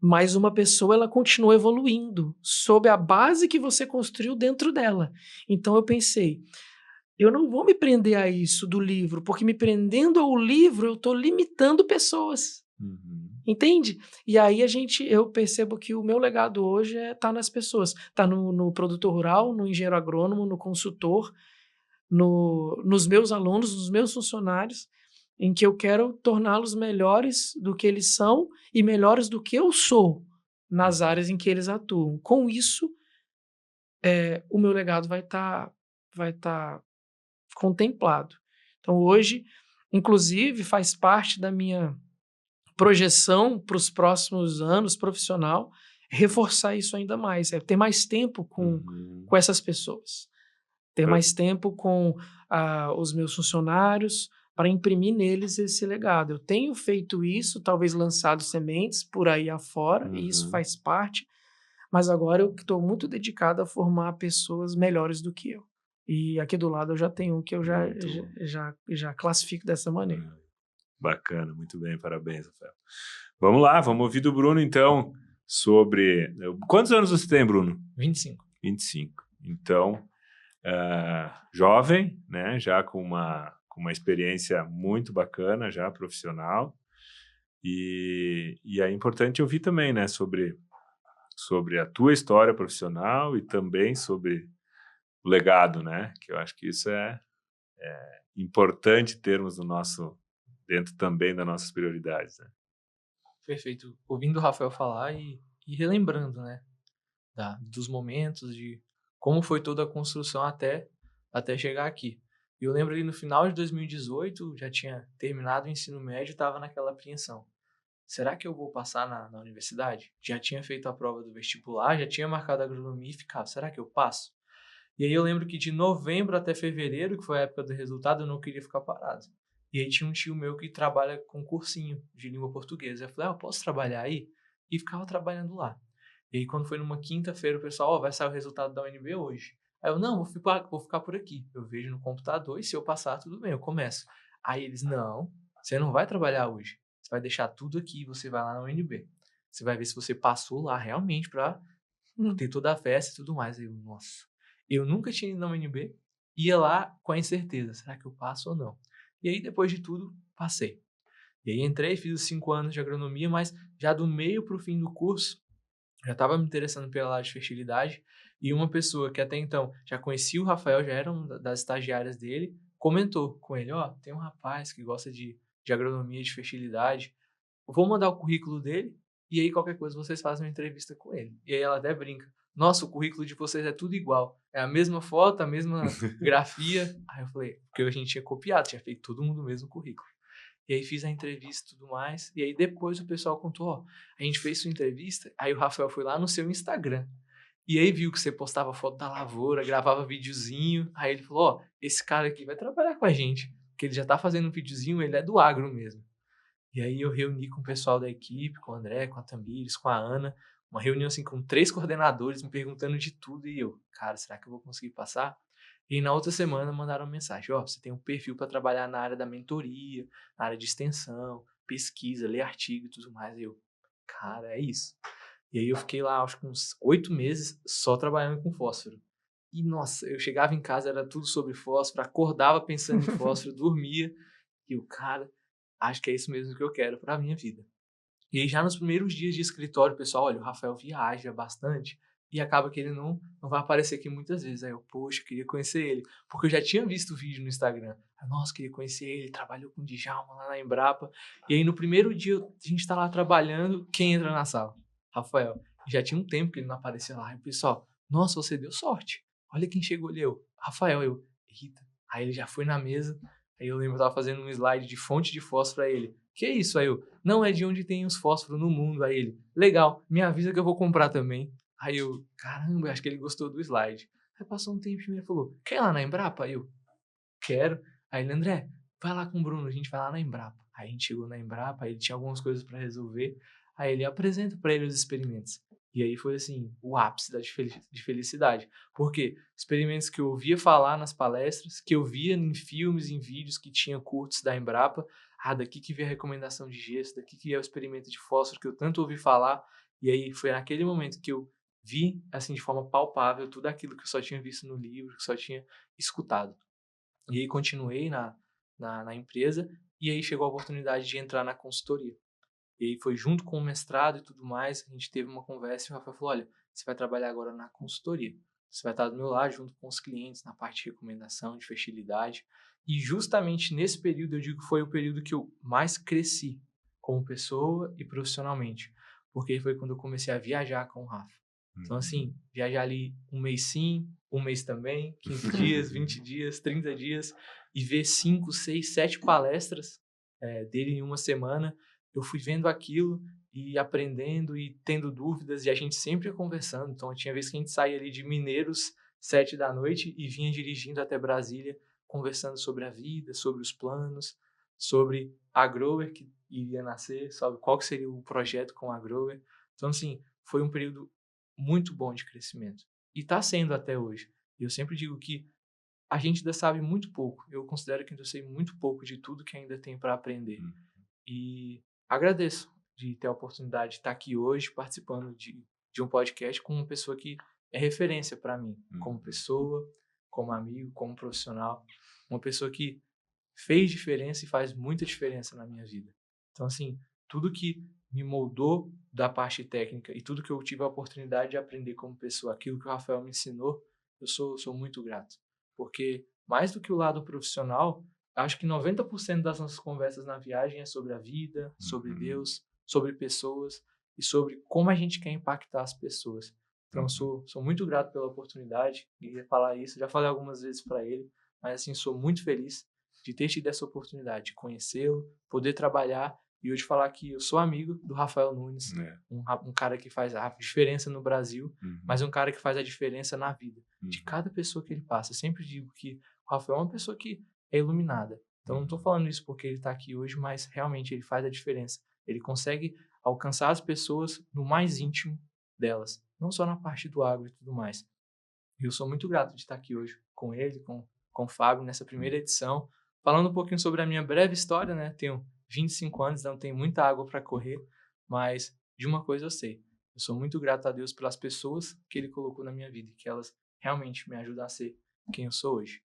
Speaker 1: Mas uma pessoa ela continua evoluindo sob a base que você construiu dentro dela. Então eu pensei, eu não vou me prender a isso do livro, porque me prendendo ao livro eu estou limitando pessoas. Entende? E aí eu percebo que o meu legado hoje tá nas pessoas, tá no produtor rural, no engenheiro agrônomo, no consultor, nos meus alunos, nos meus funcionários, em que eu quero torná-los melhores do que eles são e melhores do que eu sou nas áreas em que eles atuam. Com isso, o meu legado vai tá contemplado. Então hoje, inclusive, faz parte da minha projeção para os próximos anos profissional, reforçar isso ainda mais, ter mais tempo com essas pessoas, ter mais tempo com os meus funcionários para imprimir neles esse legado. Eu tenho feito isso, talvez lançado sementes por aí afora, e isso faz parte, mas agora eu estou muito dedicado a formar pessoas melhores do que eu. E aqui do lado eu já tenho um que eu já classifico dessa maneira.
Speaker 2: Bacana, muito bem, parabéns, Rafael. Vamos lá, vamos ouvir do Bruno, então, sobre... Quantos anos você tem, Bruno?
Speaker 3: 25.
Speaker 2: 25. Então, jovem, né? Já com uma experiência muito bacana, já profissional. E é importante ouvir também, né? Sobre a tua história profissional e também sobre o legado, né? Que eu acho que isso é importante termos dentro também das nossas prioridades, né?
Speaker 3: Perfeito. Ouvindo o Rafael falar e relembrando, né? Dos momentos, de como foi toda a construção até chegar aqui. E eu lembro ali no final de 2018, já tinha terminado o ensino médio, estava naquela apreensão. Será que eu vou passar na universidade? Já tinha feito a prova do vestibular, já tinha marcado a agronomia e ficava, será que eu passo? E aí eu lembro que de novembro até fevereiro, que foi a época do resultado, eu não queria ficar parado. E aí tinha um tio meu que trabalha com cursinho de língua portuguesa. Eu falei, eu posso trabalhar aí? E ficava trabalhando lá. E aí quando foi numa quinta-feira, o pessoal, vai sair o resultado da UNB hoje. Aí eu, não, vou ficar por aqui. Eu vejo no computador e se eu passar, tudo bem, eu começo. Aí eles, não, você não vai trabalhar hoje. Você vai deixar tudo aqui e você vai lá na UNB. Você vai ver se você passou lá realmente para ter toda a festa e tudo mais. Aí eu, nossa. Eu nunca tinha ido na UNB, ia lá com a incerteza, será que eu passo ou não? E aí, depois de tudo, passei. E aí entrei, fiz os 5 anos de agronomia, mas já do meio para o fim do curso, já estava me interessando pela área de fertilidade, e uma pessoa que até então já conhecia o Rafael, já era uma das estagiárias dele, comentou com ele, tem um rapaz que gosta de agronomia, de fertilidade, eu vou mandar o currículo dele, e aí qualquer coisa vocês fazem uma entrevista com ele. E aí ela até brinca, nossa, o currículo de vocês é tudo igual, é a mesma foto, a mesma grafia. Aí eu falei, porque a gente tinha copiado, tinha feito todo mundo o mesmo currículo. E aí fiz a entrevista e tudo mais, e aí depois o pessoal contou, a gente fez sua entrevista, aí o Rafael foi lá no seu Instagram, e aí viu que você postava foto da lavoura, gravava videozinho, aí ele falou, esse cara aqui vai trabalhar com a gente, porque ele já tá fazendo um videozinho, ele é do agro mesmo. E aí eu reuni com o pessoal da equipe, com o André, com a Tamires, com a Ana, uma reunião assim com 3 coordenadores me perguntando de tudo e eu, cara, será que eu vou conseguir passar? E na outra semana mandaram uma mensagem, você tem um perfil para trabalhar na área da mentoria, na área de extensão, pesquisa, ler artigo e tudo mais. E eu, cara, é isso. E aí eu fiquei lá, acho que uns 8 meses só trabalhando com fósforo. E nossa, eu chegava em casa, era tudo sobre fósforo, acordava pensando em fósforo, dormia. E o cara, acho que é isso mesmo que eu quero para a minha vida. E aí já nos primeiros dias de escritório, pessoal, olha, o Rafael viaja bastante e acaba que ele não vai aparecer aqui muitas vezes. Aí eu, poxa, queria conhecer ele, porque eu já tinha visto o vídeo no Instagram. Nossa, queria conhecer ele, trabalhou com o Djalma lá na Embrapa. E aí no primeiro dia a gente tá lá trabalhando, quem entra na sala? Rafael. E já tinha um tempo que ele não aparecia lá. E o pessoal, nossa, você deu sorte. Olha quem chegou ali, eu. Rafael, eu, eita. Aí ele já foi na mesa. Aí eu lembro que eu tava fazendo um slide de fonte de fósforo pra ele. Que isso? Aí eu, não é de onde tem os fósforos no mundo. Aí ele, legal, me avisa que eu vou comprar também. Aí eu, caramba, acho que ele gostou do slide. Aí passou um tempo e ele falou, quer ir lá na Embrapa? Aí eu, quero. Aí ele, André, vai lá com o Bruno, a gente vai lá na Embrapa. Aí a gente chegou na Embrapa, aí ele tinha algumas coisas para resolver. Aí ele apresenta para ele os experimentos. E aí foi assim, o ápice de felicidade. Porque experimentos que eu ouvia falar nas palestras, que eu via em filmes, em vídeos que tinha curtos da Embrapa, daqui que veio a recomendação de gesso, daqui que é o experimento de fósforo que eu tanto ouvi falar. E aí foi naquele momento que eu vi, assim, de forma palpável, tudo aquilo que eu só tinha visto no livro, que só tinha escutado. E aí continuei na empresa, e aí chegou a oportunidade de entrar na consultoria. E aí foi junto com o mestrado e tudo mais, a gente teve uma conversa e o Rafael falou, olha, você vai trabalhar agora na consultoria. Você vai estar do meu lado junto com os clientes na parte de recomendação, de fertilidade. E justamente nesse período, eu digo que foi o período que eu mais cresci como pessoa e profissionalmente. Porque foi quando eu comecei a viajar com o Rafa. Então, assim, viajar ali um mês sim, um mês também, 15 dias, 20 dias, 30 dias, e ver 5, 6, 7 palestras dele em uma semana. Eu fui vendo aquilo e aprendendo e tendo dúvidas, e a gente sempre ia conversando. Então, tinha vezes que a gente saía ali de Mineiros, 7 da noite, e vinha dirigindo até Brasília, conversando sobre a vida, sobre os planos, sobre a Grower que iria nascer, sobre qual que seria o projeto com a Grower. Então, assim, foi um período muito bom de crescimento. E está sendo até hoje. E eu sempre digo que a gente ainda sabe muito pouco. Eu considero que ainda sei muito pouco de tudo que ainda tem para aprender. E agradeço de ter a oportunidade de estar aqui hoje participando de um podcast com uma pessoa que é referência para mim, como pessoa, como amigo, como profissional. Uma pessoa que fez diferença e faz muita diferença na minha vida. Então, assim, tudo que me moldou da parte técnica e tudo que eu tive a oportunidade de aprender como pessoa, aquilo que o Rafael me ensinou, eu sou muito grato. Porque, mais do que o lado profissional, acho que 90% das nossas conversas na viagem é sobre a vida, sobre Deus, sobre pessoas e sobre como a gente quer impactar as pessoas. Então, sou muito grato pela oportunidade de falar isso. Já falei algumas vezes para ele, mas, assim, sou muito feliz de ter tido essa oportunidade de conhecê-lo, poder trabalhar e hoje falar que eu sou amigo do Rafael Nunes, um cara que faz a diferença no Brasil, mas um cara que faz a diferença na vida de cada pessoa que ele passa. Eu sempre digo que o Rafael é uma pessoa que é iluminada. Então, não estou falando isso porque ele está aqui hoje, mas realmente ele faz a diferença. Ele consegue alcançar as pessoas no mais íntimo delas, não só na parte do agro e tudo mais. E eu sou muito grato de estar aqui hoje com ele, com o Fábio, nessa primeira edição, falando um pouquinho sobre a minha breve história, né? Tenho 25 anos, não tenho muita água para correr, mas de uma coisa eu sei. Eu sou muito grato a Deus pelas pessoas que Ele colocou na minha vida e que elas realmente me ajudam a ser quem eu sou hoje.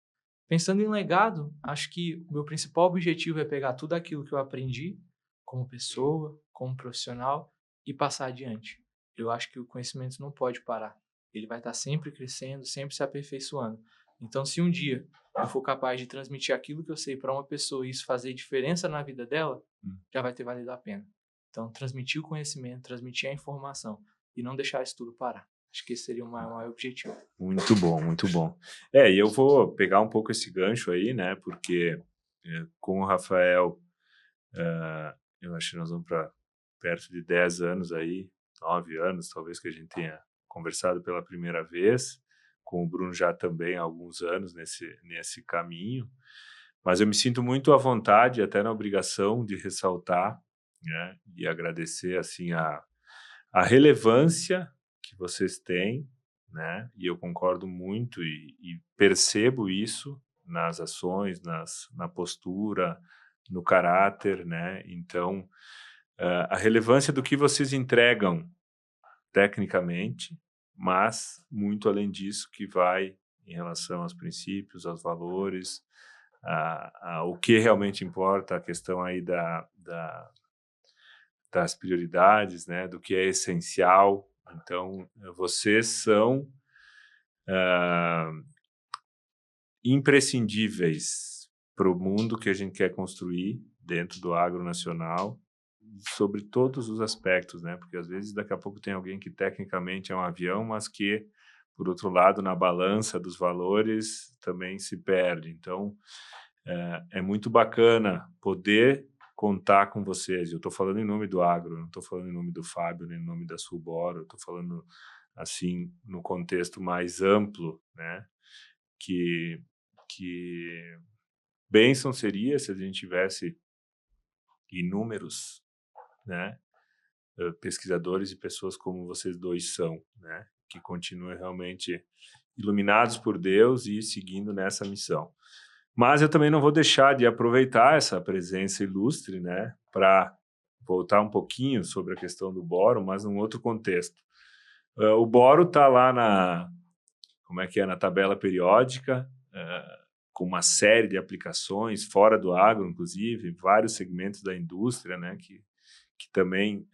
Speaker 3: Pensando em legado, acho que o meu principal objetivo é pegar tudo aquilo que eu aprendi como pessoa, como profissional e passar adiante. Eu acho que o conhecimento não pode parar. Ele vai estar sempre crescendo, sempre se aperfeiçoando. Então, se um dia eu for capaz de transmitir aquilo que eu sei para uma pessoa e isso fazer diferença na vida dela, já vai ter valido a pena. Então, transmitir o conhecimento, transmitir a informação e não deixar isso tudo parar. Acho que esse seria o maior objetivo.
Speaker 2: Muito bom, muito bom. E eu vou pegar um pouco esse gancho aí, né? Porque com o Rafael, eu acho que nós vamos para perto de 10 anos aí, 9 anos, talvez, que a gente tenha conversado pela primeira vez. Com o Bruno já também há alguns anos nesse caminho. Mas eu me sinto muito à vontade, até na obrigação de ressaltar, né? E agradecer, assim, a relevância que vocês têm, né? E eu concordo muito e percebo isso nas ações, na postura, no caráter, né? Então, a relevância do que vocês entregam tecnicamente, mas muito além disso que vai em relação aos princípios, aos valores, o que realmente importa, a questão aí das prioridades, né, do que é essencial. Então, vocês são imprescindíveis para o mundo que a gente quer construir dentro do agro nacional, sobre todos os aspectos, né? Porque às vezes daqui a pouco tem alguém que tecnicamente é um avião, mas que, por outro lado, na balança dos valores também se perde. Então, é muito bacana poder contar com vocês. Eu estou falando em nome do agro, não estou falando em nome do Fábio, nem em nome da Sulboro, eu estou falando, assim, no contexto mais amplo, né? Que bênção seria se a gente tivesse inúmeros, né, pesquisadores e pessoas como vocês dois são, né, que continuem realmente iluminados por Deus e seguindo nessa missão. Mas eu também não vou deixar de aproveitar essa presença ilustre, né, para voltar um pouquinho sobre a questão do boro, mas num outro contexto. O boro está lá na tabela periódica, com uma série de aplicações fora do agro, inclusive, vários segmentos da indústria, né, que também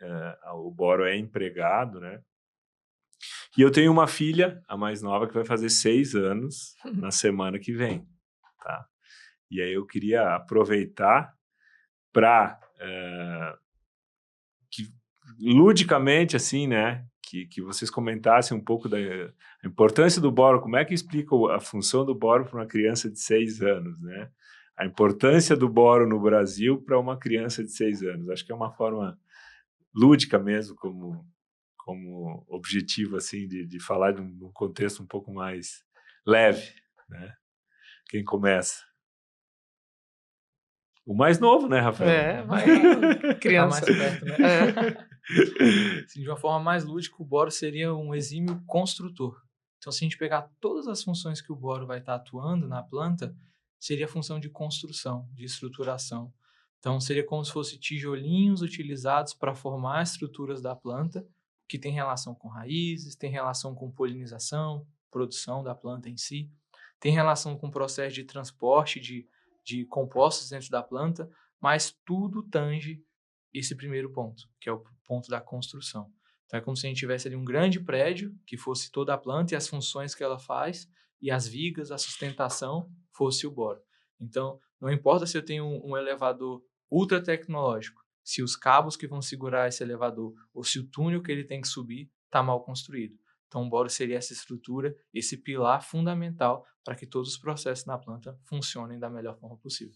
Speaker 2: o boro é empregado, né? E eu tenho uma filha, a mais nova, que vai fazer 6 anos na semana que vem, tá? E aí eu queria aproveitar para ludicamente, assim, né, que vocês comentassem um pouco da importância do boro, como é que explica a função do boro para uma criança de 6 anos, né? A importância do boro no Brasil para uma criança de 6 anos. Acho que é uma forma lúdica mesmo, como objetivo, assim, de falar de um contexto um pouco mais leve, né? Quem começa? O mais novo, né, Rafael?
Speaker 1: Vai criança.
Speaker 3: Tá mais perto, né? Assim, de uma forma mais lúdica, o boro seria um exímio construtor. Então, se a gente pegar todas as funções que o boro vai estar atuando na planta, seria a função de construção, de estruturação. Então, seria como se fossem tijolinhos utilizados para formar estruturas da planta, que tem relação com raízes, tem relação com polinização, produção da planta em si, tem relação com o processo de transporte de compostos dentro da planta, mas tudo tange esse primeiro ponto, que é o ponto da construção. Então, é como se a gente tivesse ali um grande prédio, que fosse toda a planta e as funções que ela faz, e as vigas, a sustentação, fosse o boro. Então, não importa se eu tenho um elevador ultra tecnológico, se os cabos que vão segurar esse elevador ou se o túnel que ele tem que subir está mal construído. Então, o boro seria essa estrutura, esse pilar fundamental para que todos os processos na planta funcionem da melhor forma possível.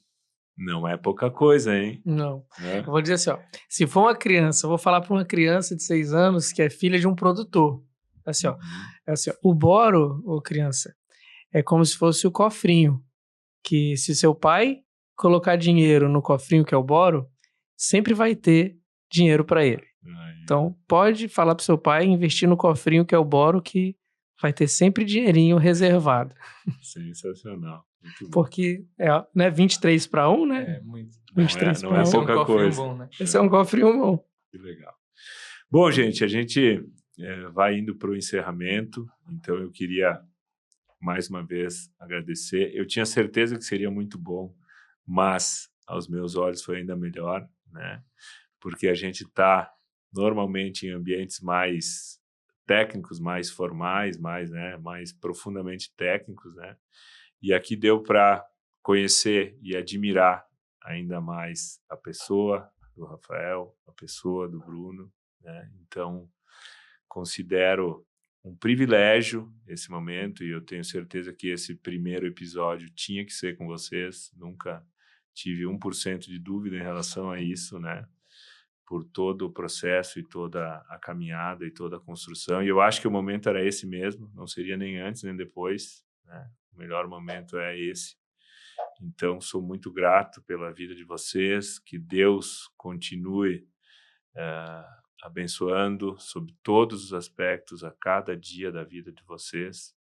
Speaker 2: Não é pouca coisa, hein?
Speaker 1: Não.
Speaker 2: É.
Speaker 1: Eu vou dizer assim, ó, se for uma criança, eu vou falar para uma criança de 6 anos que é filha de um produtor. Assim, ó, é assim, ó, o boro, ô criança, é como se fosse o cofrinho, que se seu pai colocar dinheiro no cofrinho que é o boro, sempre vai ter dinheiro para ele. Então, pode falar pro seu pai investir no cofrinho que é o boro, que vai ter sempre dinheirinho reservado.
Speaker 2: Sensacional. Muito bom.
Speaker 1: Porque é, né, 23 para 1, né?
Speaker 3: É muito.
Speaker 1: 23
Speaker 2: não
Speaker 1: para
Speaker 2: é
Speaker 1: 1.
Speaker 2: pouca coisa.
Speaker 3: Bom, né?
Speaker 1: Esse é um cofrinho bom.
Speaker 2: Que legal. Bom, gente, a gente vai indo para o encerramento, então eu queria mais uma vez agradecer. Eu tinha certeza que seria muito bom, mas aos meus olhos foi ainda melhor, né? Porque a gente está normalmente em ambientes mais técnicos, mais formais, mais profundamente técnicos, né? E aqui deu para conhecer e admirar ainda mais a pessoa do Rafael, a pessoa do Bruno, né? Então, considero um privilégio esse momento e eu tenho certeza que esse primeiro episódio tinha que ser com vocês. Nunca tive 1% de dúvida em relação a isso, né? Por todo o processo e toda a caminhada e toda a construção. E eu acho que o momento era esse mesmo, não seria nem antes nem depois, né? O melhor momento é esse. Então, sou muito grato pela vida de vocês, que Deus continue abençoando sobre todos os aspectos a cada dia da vida de vocês,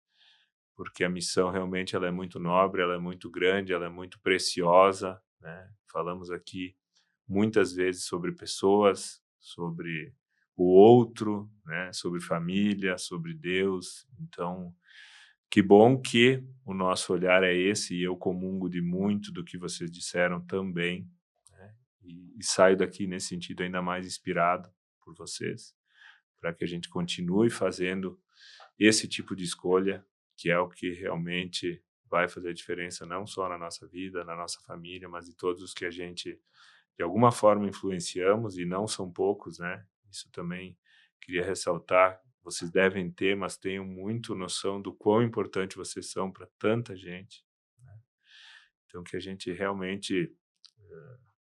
Speaker 2: porque a missão realmente ela é muito nobre, ela é muito grande, ela é muito preciosa, né? Falamos aqui muitas vezes sobre pessoas, sobre o outro, né? Sobre família, sobre Deus. Então, que bom que o nosso olhar é esse, e eu comungo de muito do que vocês disseram também, né? E saio daqui nesse sentido ainda mais inspirado por vocês, para que a gente continue fazendo esse tipo de escolha, que é o que realmente vai fazer a diferença não só na nossa vida, na nossa família, mas de todos os que a gente de alguma forma influenciamos, e não são poucos, né? Isso também queria ressaltar. Vocês devem ter, mas tenham muito noção do quão importante vocês são para tanta gente, né? Então, que a gente realmente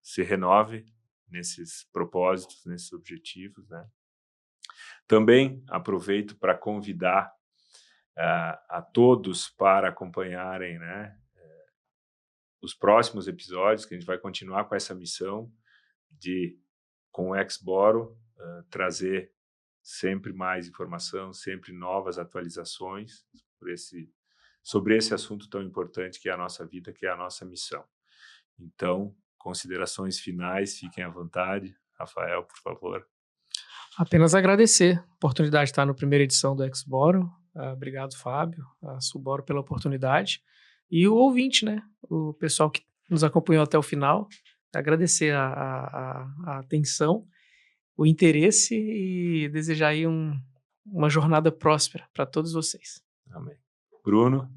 Speaker 2: se renove nesses propósitos, nesses objetivos, né? Também aproveito para convidar a todos para acompanharem, né, os próximos episódios, que a gente vai continuar com essa missão de, com o Ex-Boro, trazer sempre mais informação, sempre novas atualizações sobre esse assunto tão importante que é a nossa vida, que é a nossa missão. Então, considerações finais, fiquem à vontade. Rafael, por favor.
Speaker 1: Apenas agradecer a oportunidade de estar na primeira edição do Ex-Boro. Obrigado, Fábio, a Suboro pela oportunidade. E o ouvinte, né? O pessoal que nos acompanhou até o final. Agradecer a atenção, o interesse e desejar aí uma jornada próspera para todos vocês.
Speaker 2: Amém. Bruno?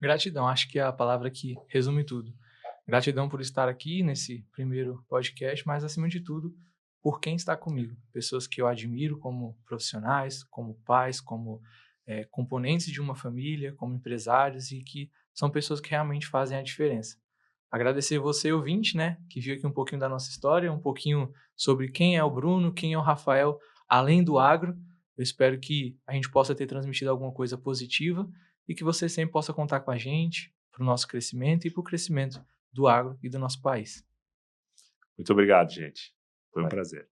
Speaker 3: Gratidão, acho que é a palavra que resume tudo. Gratidão por estar aqui nesse primeiro podcast, mas acima de tudo, por quem está comigo. Pessoas que eu admiro como profissionais, como pais, como componentes de uma família, como empresários, e que são pessoas que realmente fazem a diferença. Agradecer você, ouvinte, né, que viu aqui um pouquinho da nossa história, um pouquinho sobre quem é o Bruno, quem é o Rafael, além do agro. Eu espero que a gente possa ter transmitido alguma coisa positiva e que você sempre possa contar com a gente para o nosso crescimento e para o crescimento do agro e do nosso país.
Speaker 2: Muito obrigado, gente. Foi um prazer.